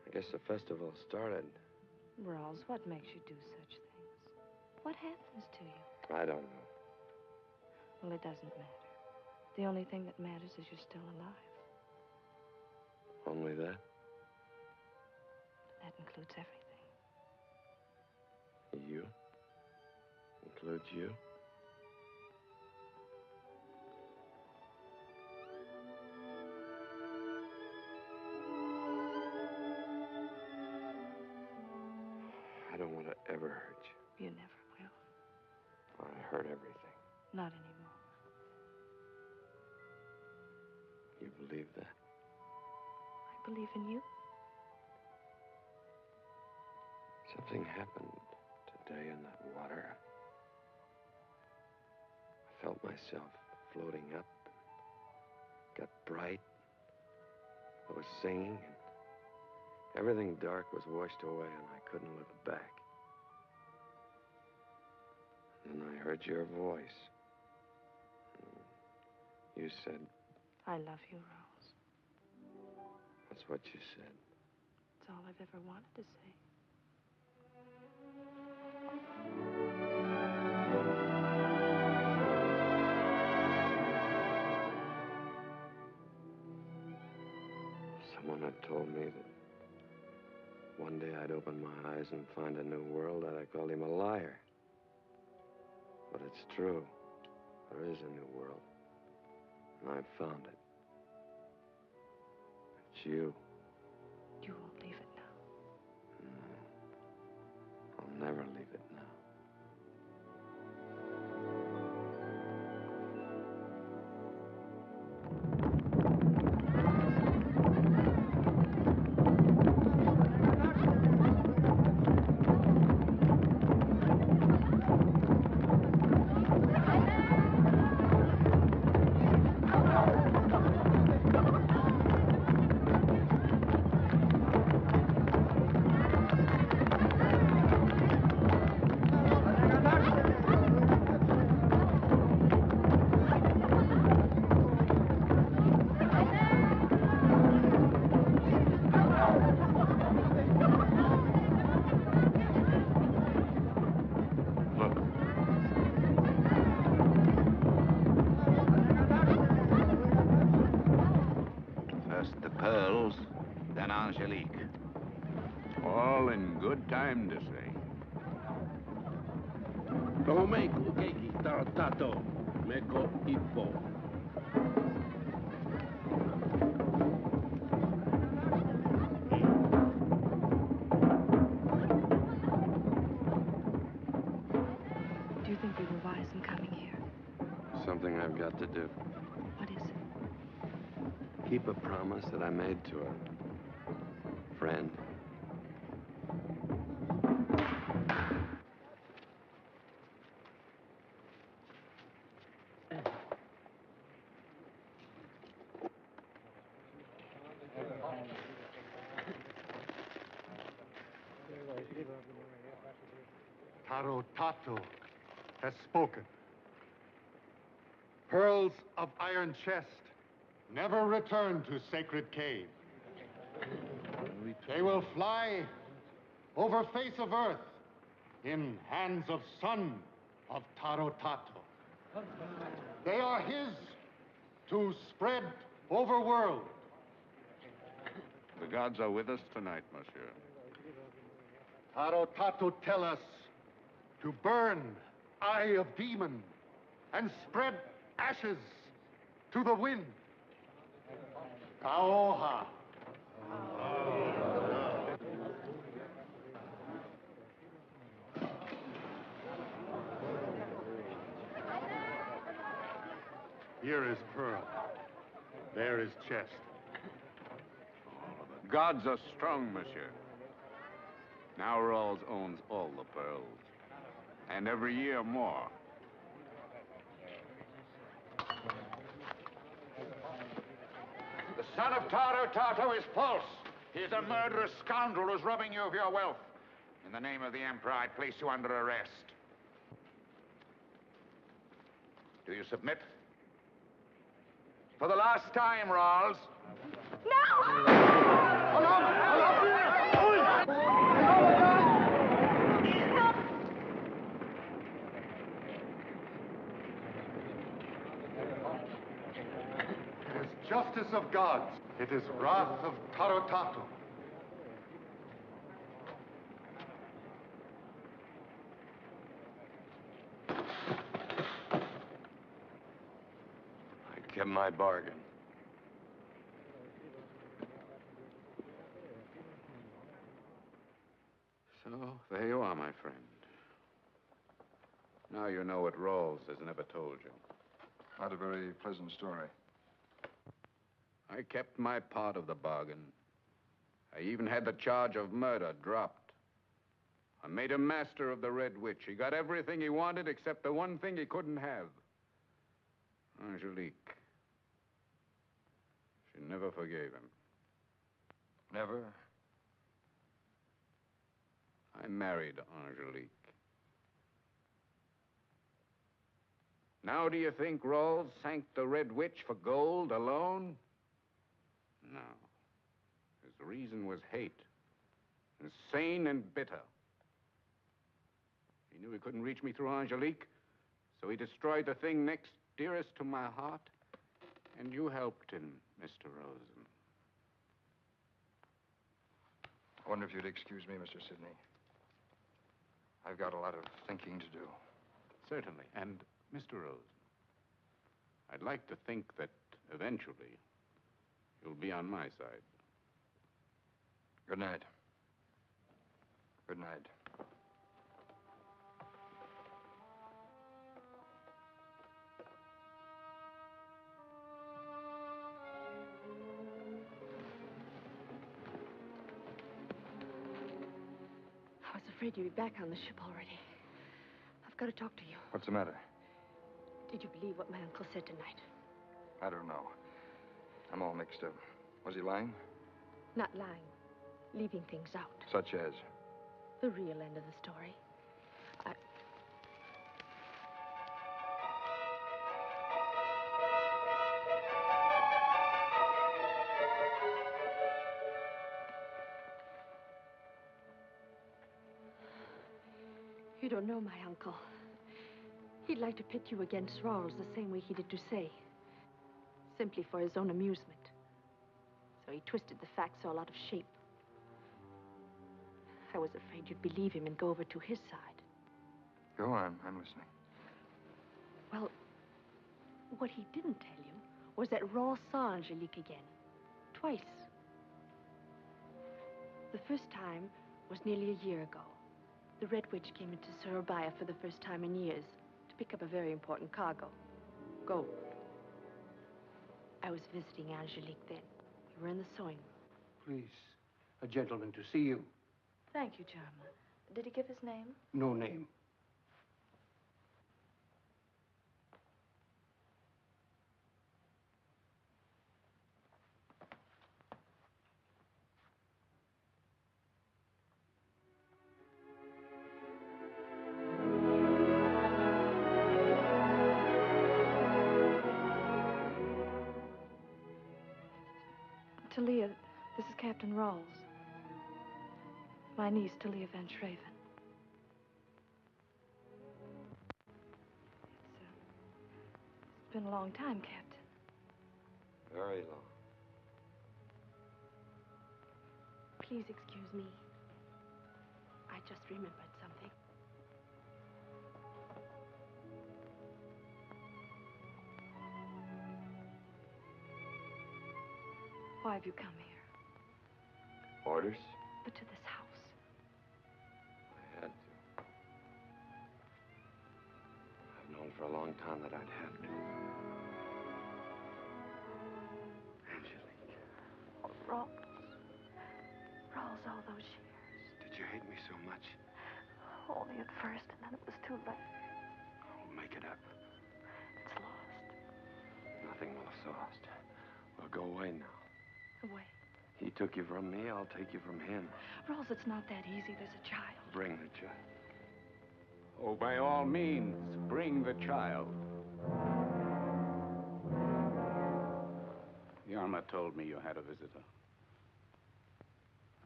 I guess the festival started. Ralls, what makes you do such things? What happens to you? I don't know. Well, it doesn't matter. The only thing that matters is you're still alive. Only that? That includes everything. You? Includes you? I don't want to ever hurt you. You never will. I hurt everything. Not anymore. You believe that? I believe in you. Something happened today in that water. I felt myself floating up. Got bright. I was singing, and everything dark was washed away, and I couldn't look back. And then I heard your voice. You said... I love you, Rose. That's what you said. It's all I've ever wanted to say. Someone had told me that one day I'd open my eyes and find a new world, and I called him a liar. But it's true. There is a new world. And I've found it. It's you. You won't leave it now. No. I'll never leave it now. Pearls, then Angelique. All in good time to say. Tohomeko, keiki, taratato, meko ipo. Do you think we were wise in coming here? Something I've got to do. What is it? Keep a promise that I made to her. Friend. Taro Tato has spoken. Pearls of iron chest never return to sacred cave. They will fly over face of earth in hands of son of Taro Tato. They are his to spread over world. The gods are with us tonight, monsieur. Taro Tato tell us to burn Eye of Demon and spread ashes to the wind. Kaoha. Here is pearl. There is chest. The gods are strong, monsieur. Now Ralls owns all the pearls. And every year more. The son of Taro Tato is false. He is a murderous scoundrel who's robbing you of your wealth. In the name of the Emperor, I place you under arrest. Do you submit? For the last time, Ralls. It is justice of gods. It is wrath of Taro Tato. I kept my bargain. So, there you are, my friend. Now you know what Ralls has never told you. Not a very pleasant story. I kept my part of the bargain. I even had the charge of murder dropped. I made him master of the Red Witch. He got everything he wanted except the one thing he couldn't have. Angelique. She never forgave him. Never? I married Angelique. Now do you think Ralls sank the Red Witch for gold alone? No. His reason was hate. Insane and bitter. He knew he couldn't reach me through Angelique, so he destroyed the thing next dearest to my heart, and you helped him, Mr. Rosen. I wonder if you'd excuse me, Mr. Sidney. I've got a lot of thinking to do. Certainly. And, Mr. Rosen, I'd like to think that eventually you'll be on my side. Good night. Good night. I was afraid you'd be back on the ship already. I've got to talk to you. What's the matter? Did you believe what my uncle said tonight? I don't know. I'm all mixed up. Was he lying? Not lying. Leaving things out. Such as? The real end of the story. You don't know my uncle. He'd like to pit you against Ralls the same way he did to say. Simply for his own amusement. So he twisted the facts all out of shape. I was afraid you'd believe him and go over to his side. Go on, I'm listening. Well, what he didn't tell you was that Ralls saw Angelique again. Twice. The first time was nearly a year ago. The Red Witch came into Surabaya for the first time in years to pick up a very important cargo. Gold. I was visiting Angelique then. We were in the sewing room. Please, a gentleman to see you. Thank you, Jarma. Did he give his name? No name. Talia, this is Captain Ralls. My niece, Talia Van Schraven. been a long time, Captain. Very long. Please excuse me. I just remembered something. Why have you come here? Orders? But to this house. I had to. I've known for a long time that I'd have to. Angelique. Oh, Ralls, all those years. Did you hate me so much? Only at first, and then it was too late. I'll make it up. It's lost. Nothing will have lost. We'll go away now. Away. He took you from me, I'll take you from him. Ralls, it's not that easy. There's a child. Bring the child. Oh, by all means, bring the child. Yarma told me you had a visitor.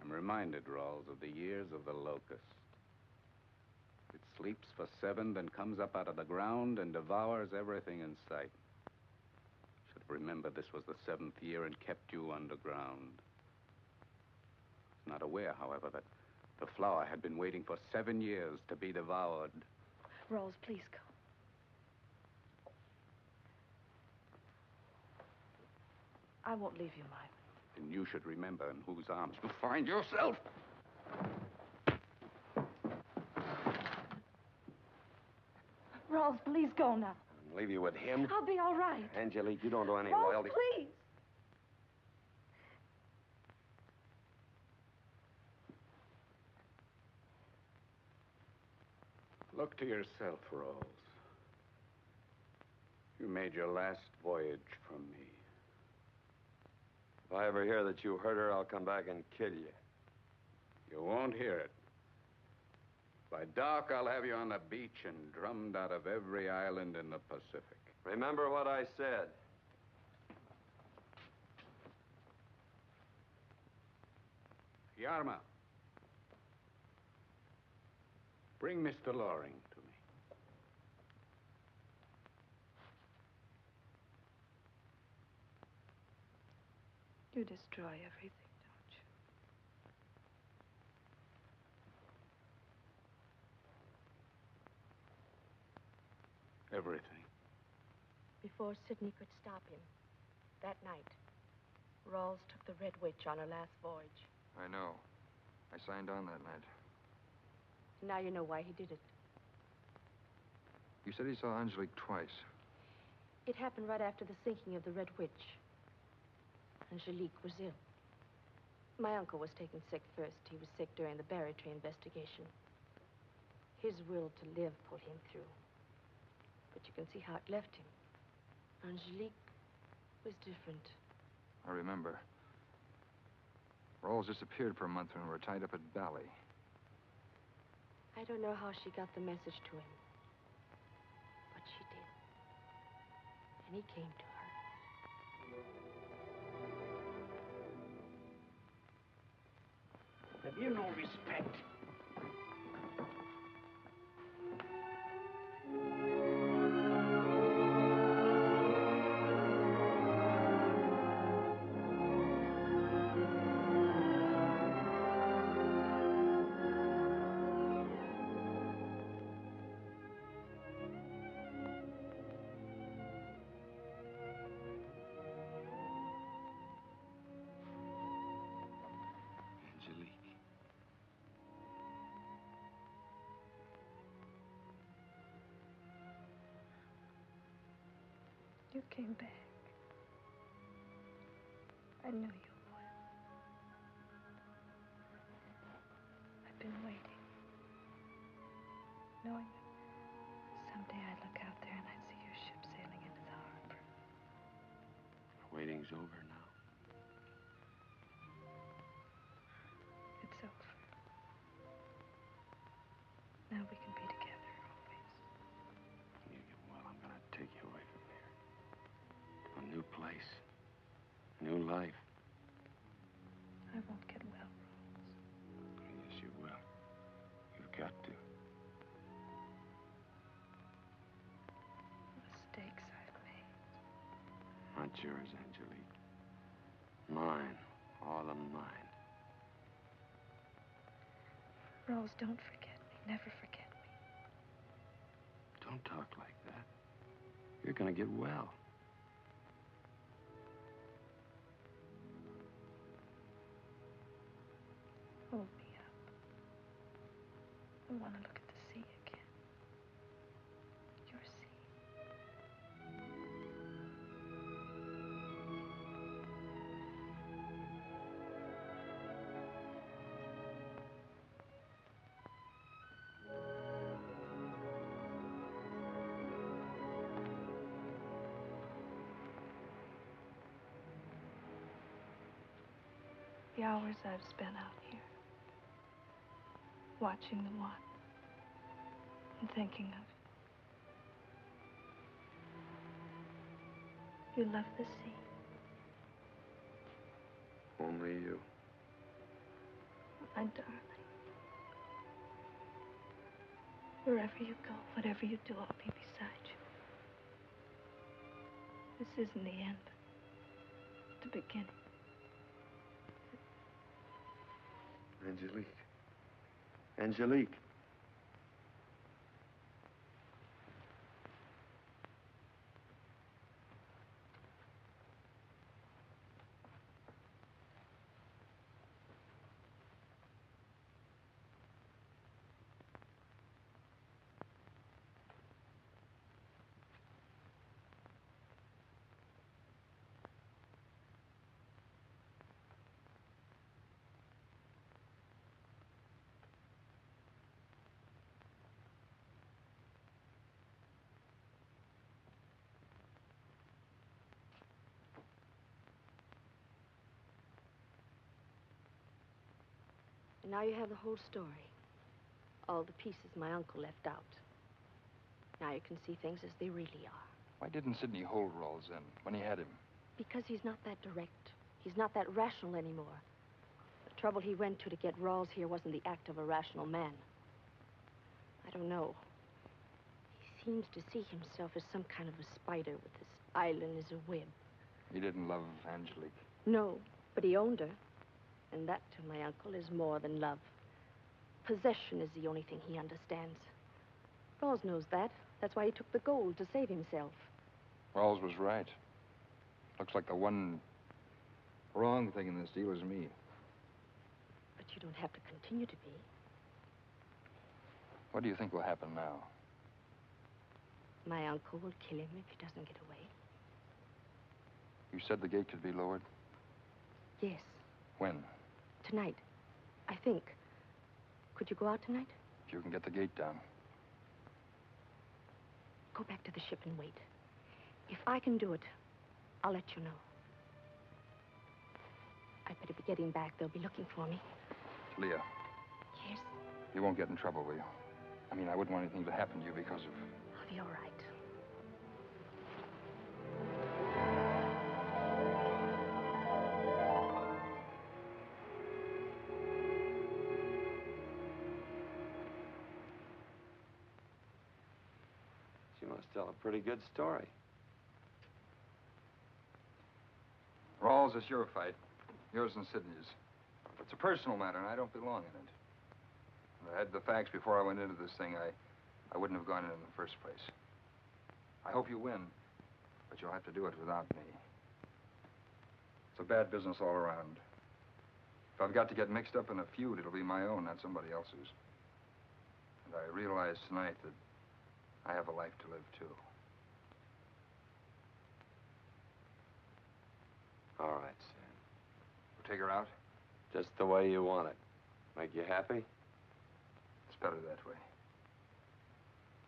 I'm reminded, Ralls, of the years of the locust. It sleeps for 7, then comes up out of the ground and devours everything in sight. Should remember this was the 7th year and kept you underground. Not aware, however, that the flower had been waiting for 7 years to be devoured. Ralls, please go. I won't leave you, Myron. And you should remember in whose arms to find yourself. Ralls, please go now. Leave you with him? I'll be all right. Angelique, you don't do any Ralls, loyalty. please. Look to yourself, Ralls. You made your last voyage from me. If I ever hear that you hurt her, I'll come back and kill you. You won't hear it. By dark, I'll have you on the beach and drummed out of every island in the Pacific. Remember what I said. Yarma. Bring Mr. Loring to me. You destroy everything, don't you? Everything. Before Sidney could stop him, that night, Ralls took the Red Witch on her last voyage. I know. I signed on that night. Now you know why he did it. You said he saw Angelique twice. It happened right after the sinking of the Red Witch. Angelique was ill. My uncle was taken sick first. He was sick during the Barratry investigation. His will to live pulled him through. But you can see how it left him. Angelique was different. I remember. Ralls disappeared for a month when we were tied up at Bally. I don't know how she got the message to him. But she did. And he came to her. Have you no respect? Angelique. You came back. I knew you would. I've been waiting. Knowing that someday I'd look out there and I'd see your ship sailing into the harbor. Waiting's over now. It's over. Now we can be together always. When you get well, I'm gonna take you away from here. To a new place. A new life. I won't get well, Ralls. Yes, you will. You've got to. The mistakes I've made. not yours, Angelique. Mine. All of mine. Rose, don't forget me. Never forget me. Don't talk like that. You're gonna get well. Hold me up. I want to look at the sea again. Your sea. The hours I've spent out here, watching the one and thinking of it. You love the sea. Only you. My darling. Wherever you go, whatever you do, I'll be beside you. This isn't the end, but the beginning. Angelique. Angelique. And now you have the whole story. All the pieces my uncle left out. Now you can see things as they really are. Why didn't Sidney hold Ralls then, when he had him? Because he's not that direct. He's not that rational anymore. The trouble he went to get Ralls here wasn't the act of a rational man. I don't know. He seems to see himself as some kind of a spider with this island as a web. He didn't love Angelique. No, but he owned her. And that, to my uncle, is more than love. Possession is the only thing he understands. Rawls knows that. That's why he took the gold, to save himself. Ralls was right. Looks like the one wrong thing in this deal is me. But you don't have to continue to be. What do you think will happen now? My uncle will kill him if he doesn't get away. You said the gate could be lowered? Yes. When? Tonight, I think. Could you go out tonight? If you can get the gate down. Go back to the ship and wait. If I can do it, I'll let you know. I'd better be getting back. They'll be looking for me. Leah. Yes? You won't get in trouble, will you? I mean, I wouldn't want anything to happen to you because of... I'll be all right. She must tell a pretty good story. Rawls, it's your fight. Yours and Sidney's. It's a personal matter, and I don't belong in it. If I had the facts before I went into this thing, I wouldn't have gone in the first place. I hope you win, but you'll have to do it without me. It's a bad business all around. If I've got to get mixed up in a feud, it'll be my own, not somebody else's. And I realize tonight that I have a life to live, too. All right, Sam. We'll take her out? Just the way you want it. Make you happy? It's better that way.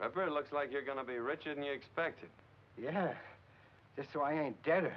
Pepper, it looks like you're gonna be richer than you expected. Yeah, just so I ain't deader.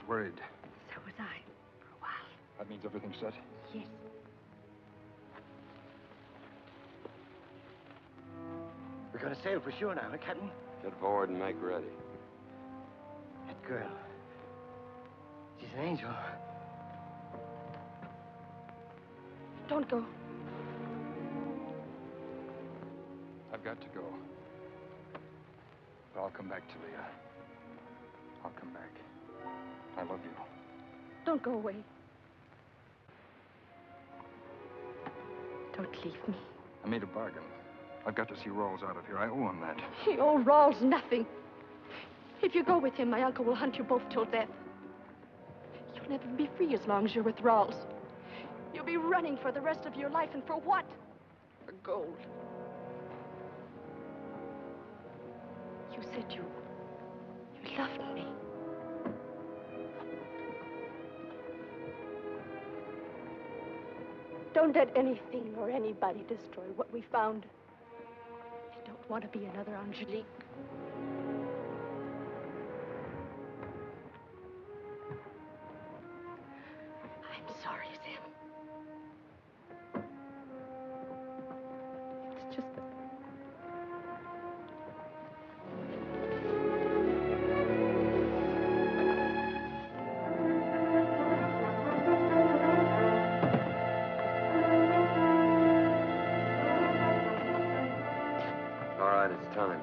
Worried. So was I. That means everything's set? Yes. We're gonna sail for sure now, huh, Captain? Get forward and make ready. That girl. She's an angel. Don't go. I've got to go. But I'll come back, Talia. I'll come back. I love you. Don't go away. Don't leave me. I made a bargain. I've got to see Ralls out of here. I owe him that. He owes Ralls nothing. If you go with him, my uncle will hunt you both till death. You'll never be free as long as you're with Ralls. You'll be running for the rest of your life, and for what? For gold. You said you loved me. Don't let anything or anybody destroy what we found. I don't want to be another Angelique. I'm sorry, Sam. It's just that... All right, it's time.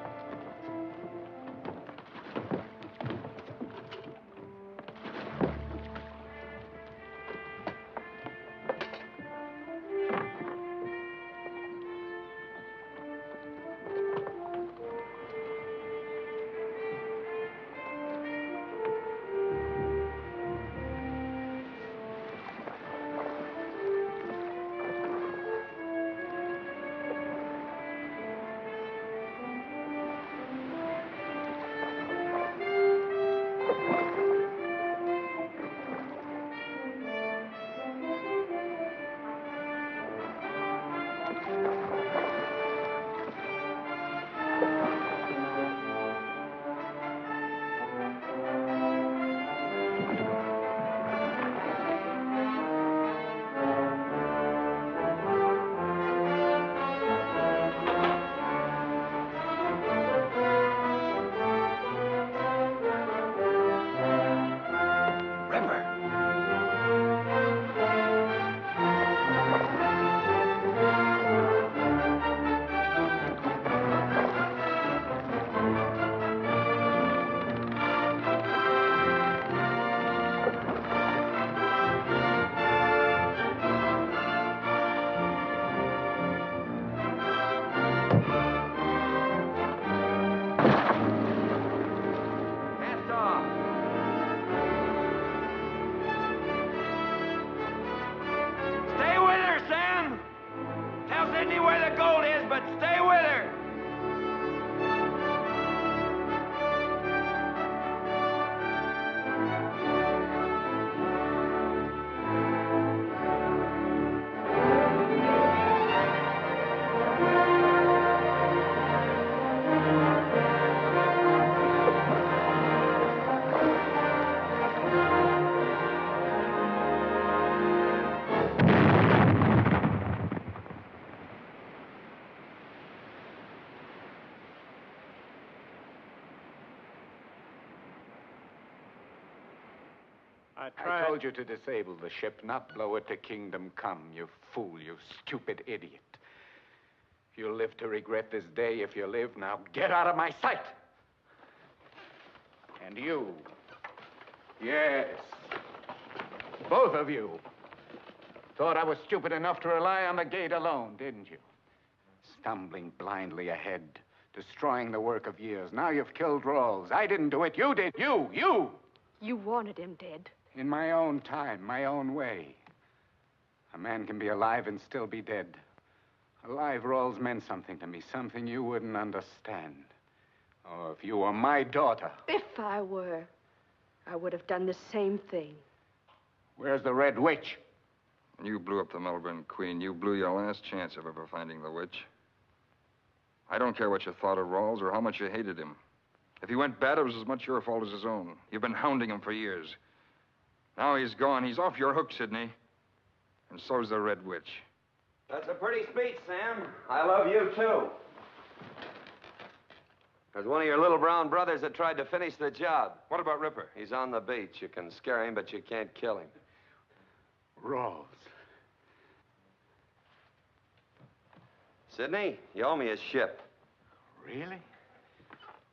I told you to disable the ship, not blow it to kingdom come, you fool, you stupid idiot. You'll live to regret this day if you live. Now get out of my sight! And you. Yes. Both of you. Thought I was stupid enough to rely on the gate alone, didn't you? Stumbling blindly ahead, destroying the work of years. Now you've killed Ralls. I didn't do it. You did. You! You wanted him dead. In my own time, my own way. A man can be alive and still be dead. Alive, Ralls meant something to me, something you wouldn't understand. Oh, if you were my daughter. If I were, I would have done the same thing. Where's the Red Witch? When you blew up the Melbourne Queen, you blew your last chance of ever finding the witch. I don't care what you thought of Ralls or how much you hated him. If he went bad, it was as much your fault as his own. You've been hounding him for years. Now he's gone. He's off your hook, Sidney. And so's the Red Witch. That's a pretty speech, Sam. I love you, too. There's one of your little brown brothers that tried to finish the job. What about Ripper? He's on the beach. You can scare him, but you can't kill him. Ralls. Sidney, you owe me a ship. Really?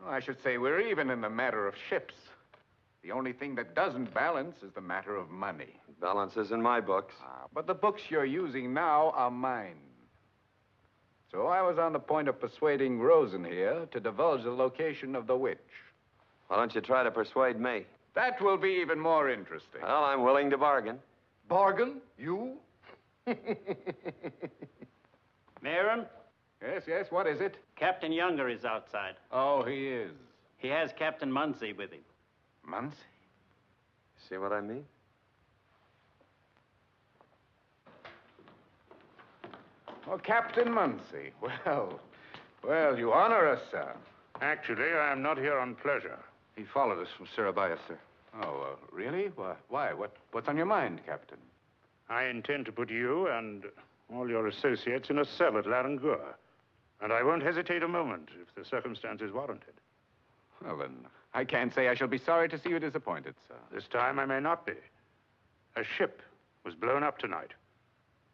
Well, I should say we're even in the matter of ships. The only thing that doesn't balance is the matter of money. Balance is in my books. But the books you're using now are mine. So I was on the point of persuading Rosen here to divulge the location of the witch. Why don't you try to persuade me? That will be even more interesting. Well, I'm willing to bargain. Bargain? You? Mayrant? Yes, what is it? Captain Younger is outside. Oh, he is. He has Captain Munsey with him. Munsey? See what I mean? Oh, Captain Munsey. Well, you honor us, sir. Actually, I am not here on pleasure. He followed us from Surabaya, sir. Oh, really? Why? What's on your mind, Captain? I intend to put you and all your associates in a cell at Larangur. And I won't hesitate a moment if the circumstances warrant it. Well, then, I can't say I shall be sorry to see you disappointed, sir. This time I may not be. A ship was blown up tonight,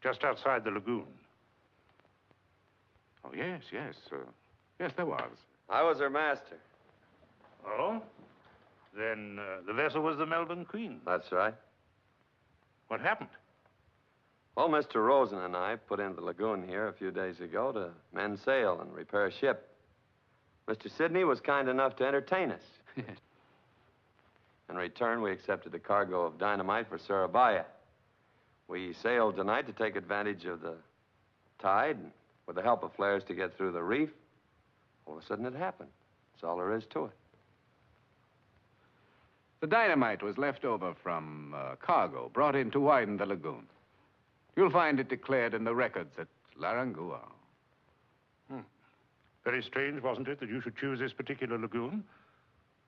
just outside the lagoon. Oh, yes. Yes, there was. I was her master. Oh? Then the vessel was the Melbourne Queen. That's right. What happened? Well, Mr. Rosen and I put into the lagoon here a few days ago to mend sail and repair a ship. Mr. Sidney was kind enough to entertain us. In return, we accepted a cargo of dynamite for Surabaya. We sailed tonight to take advantage of the tide, and with the help of flares to get through the reef. All of a sudden, it happened. That's all there is to it. The dynamite was left over from cargo brought in to widen the lagoon. You'll find it declared in the records at Larangur. Very strange, wasn't it, that you should choose this particular lagoon?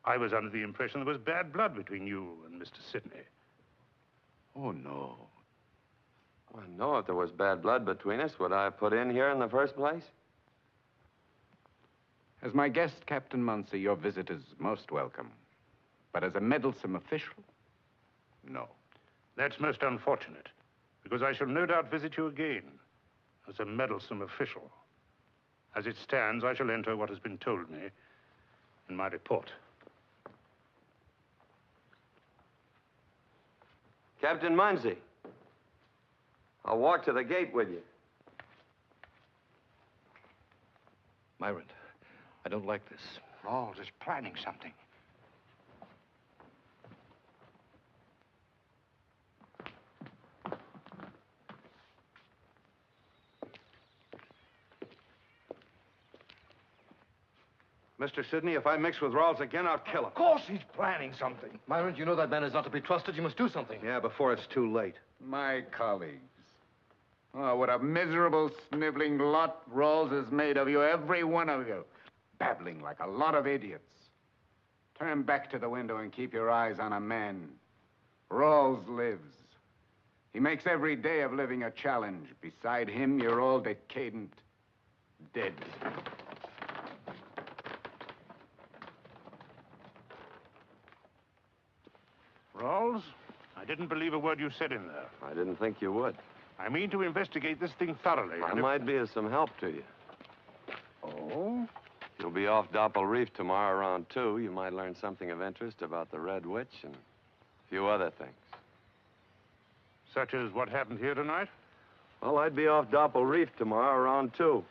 I was under the impression there was bad blood between you and Mr. Sidney. Oh, no. Well, no, if there was bad blood between us, would I have put in here in the first place? As my guest, Captain Munsey, your visit is most welcome. But as a meddlesome official, no. That's most unfortunate, because I shall no doubt visit you again as a meddlesome official. As it stands, I shall enter what has been told me in my report. Captain Munsey, I'll walk to the gate with you. Mayrant, I don't like this. Ralls is planning something. Mr. Sidney, if I mix with Ralls again, I'll kill him. Of course he's planning something. Mayrant, you know that man is not to be trusted. You must do something. Yeah, before it's too late. My colleagues. Oh, what a miserable, sniveling lot Ralls has made of you, every one of you. Babbling like a lot of idiots. Turn back to the window and keep your eyes on a man. Ralls lives. He makes every day of living a challenge. Beside him, you're all decadent, dead. Ralls, I didn't believe a word you said in there. I didn't think you would. I mean to investigate this thing thoroughly. I might be of some help to you. Oh? You'll be off Doppel Reef tomorrow around 2. You might learn something of interest about the Red Witch and a few other things. Such as what happened here tonight? Well, I'd be off Doppel Reef tomorrow around 2.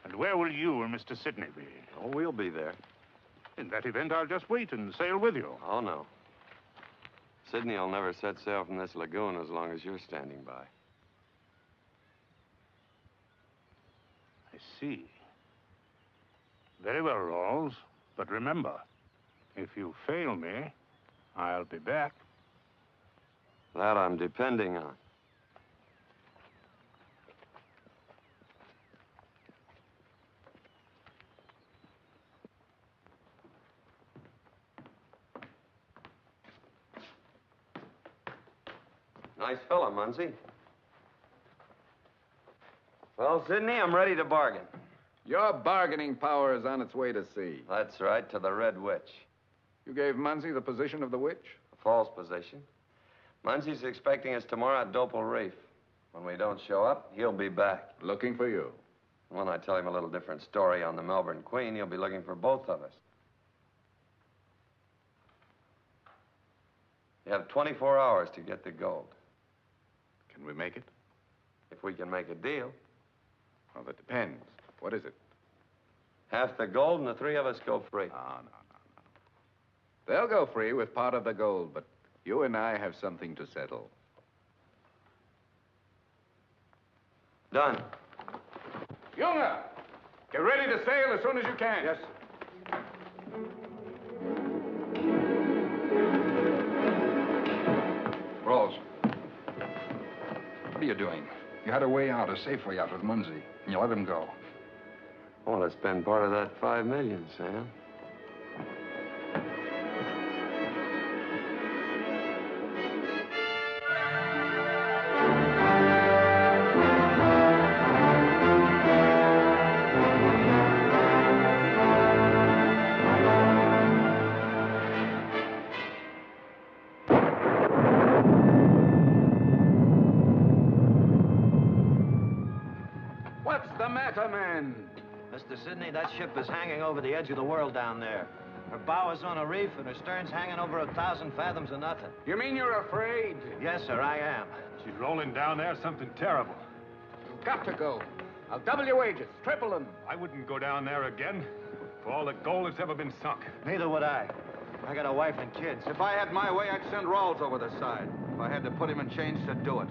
And where will you and Mr. Sidney be? Oh, we'll be there. In that event, I'll just wait and sail with you. Oh, no. Sidney will never set sail from this lagoon as long as you're standing by. I see. Very well, Ralls. But remember, if you fail me, I'll be back. That I'm depending on. Nice fella, Munsey. Well, Sidney, I'm ready to bargain. Your bargaining power is on its way to sea. That's right, to the Red Witch. You gave Munsey the position of the witch? A false position. Munsey's expecting us tomorrow at Dopal Reef. When we don't show up, he'll be back. Looking for you. When I tell him a little different story on the Melbourne Queen, he'll be looking for both of us. You have 24 hours to get the gold. Can we make it? If we can make a deal. Well, that depends. What is it? Half the gold and the three of us go free. No. They'll go free with part of the gold, but you and I have something to settle. Done. Junger, get ready to sail as soon as you can. Yes, Ralls, what are you doing? You had a way out, a safe way out with Munsey, and you let him go. I want to spend part of that $5 million, Sam. What's the matter, man? Mr. Sidney, that ship is hanging over the edge of the world down there. Her bow is on a reef, and her stern's hanging over 1,000 fathoms of nothing. You mean you're afraid? Yes, sir, I am. She's rolling down there, something terrible. You've got to go. I'll double your wages, triple them. I wouldn't go down there again for all the gold that's ever been sunk. Neither would I. I got a wife and kids. If I had my way, I'd send Ralls over the side. If I had to put him in chains to do it.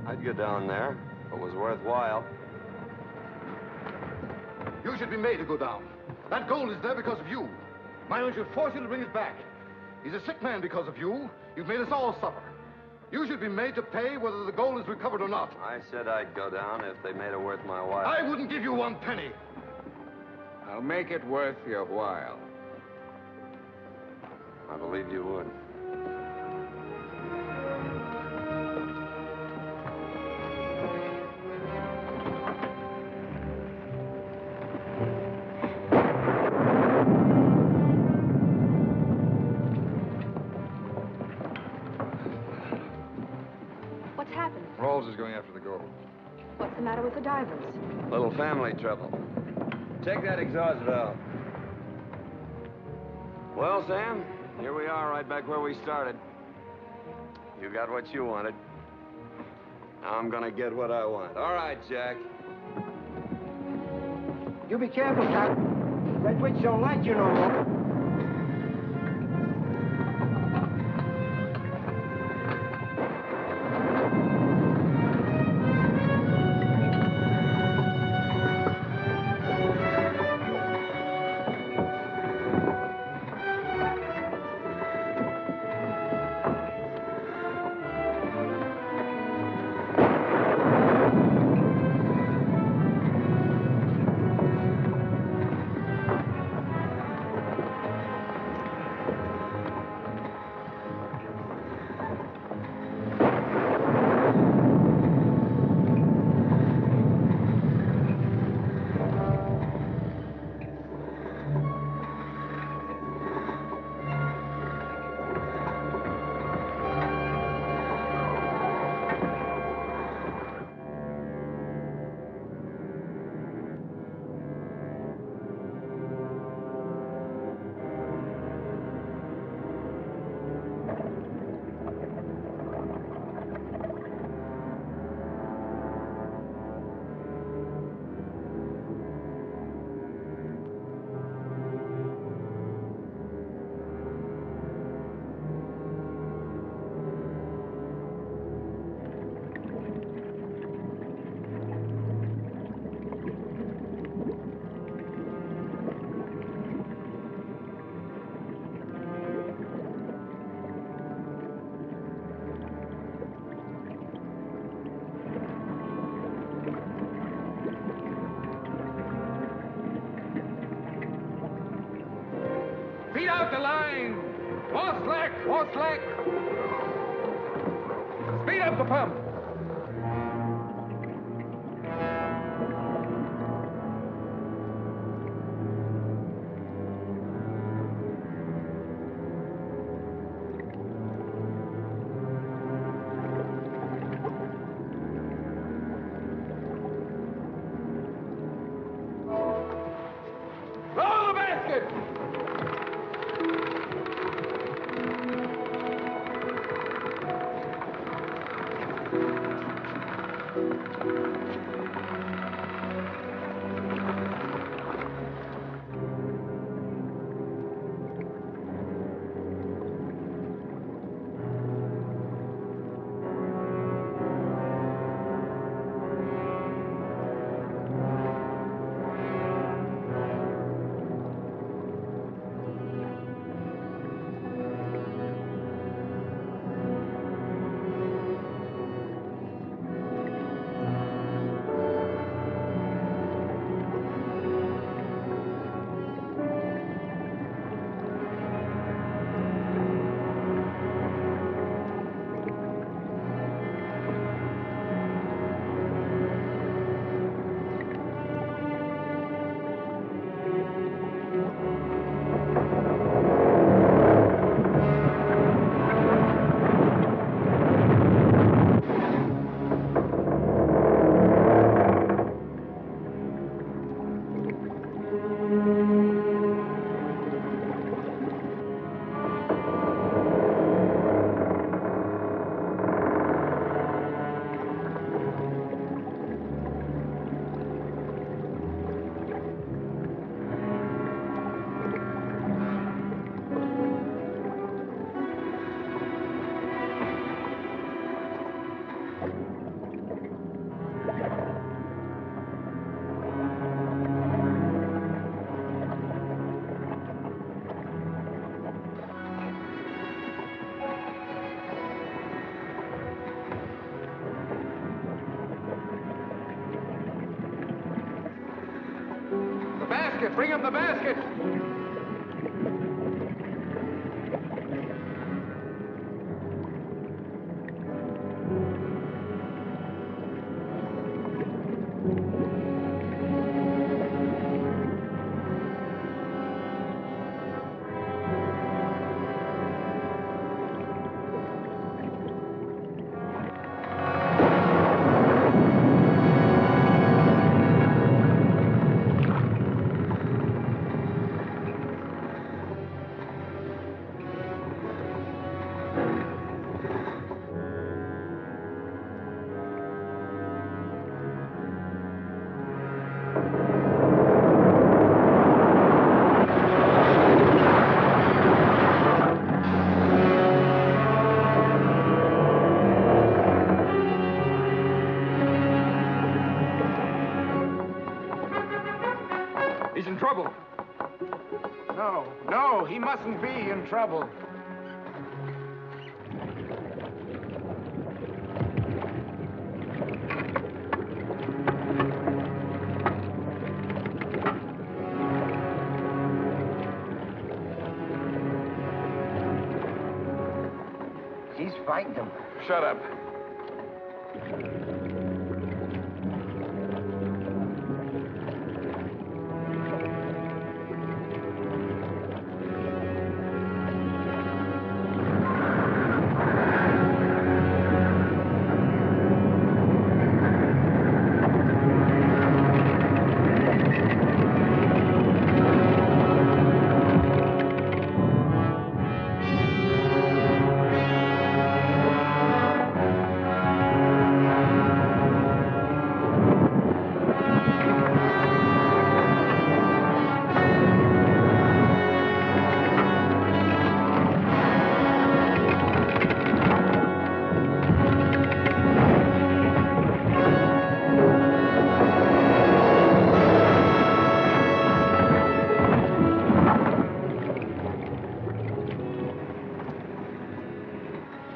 I'd go down there if it was worthwhile. you should be made to go down. That gold is there because of you. Myron should force you to bring it back. He's a sick man because of you. You've made us all suffer. You should be made to pay whether the gold is recovered or not. I said I'd go down if they made it worth my while. I wouldn't give you 1 penny. I'll make it worth your while. I believe you would. What's happened? Ralls is going after the gold. What's the matter with the divers? Little family trouble. Check that exhaust valve. Well, Sam, here we are right back where we started. You got what you wanted. Now I'm gonna get what I want. All right, Jack. You be careful, Captain. Red Witch don't like you no more. Feed out the line! More slack! More slack! Speed up the pump! basket! Bring him the basket! He's in trouble. No, he mustn't be in trouble. He's fighting him. Shut up.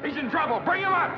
He's in trouble. Bring him up!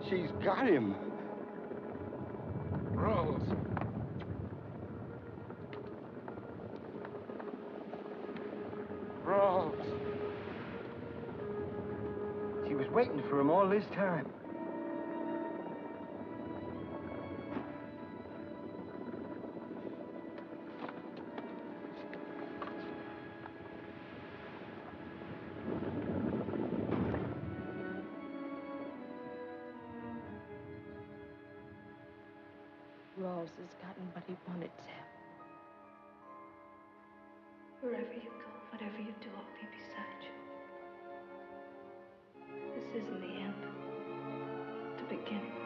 She's got him. Ralls. Ralls. She was waiting for him all this time. Ralls has gotten what he wanted, Sam. Wherever you go, whatever you do, I'll be beside you. This isn't the end. The beginning.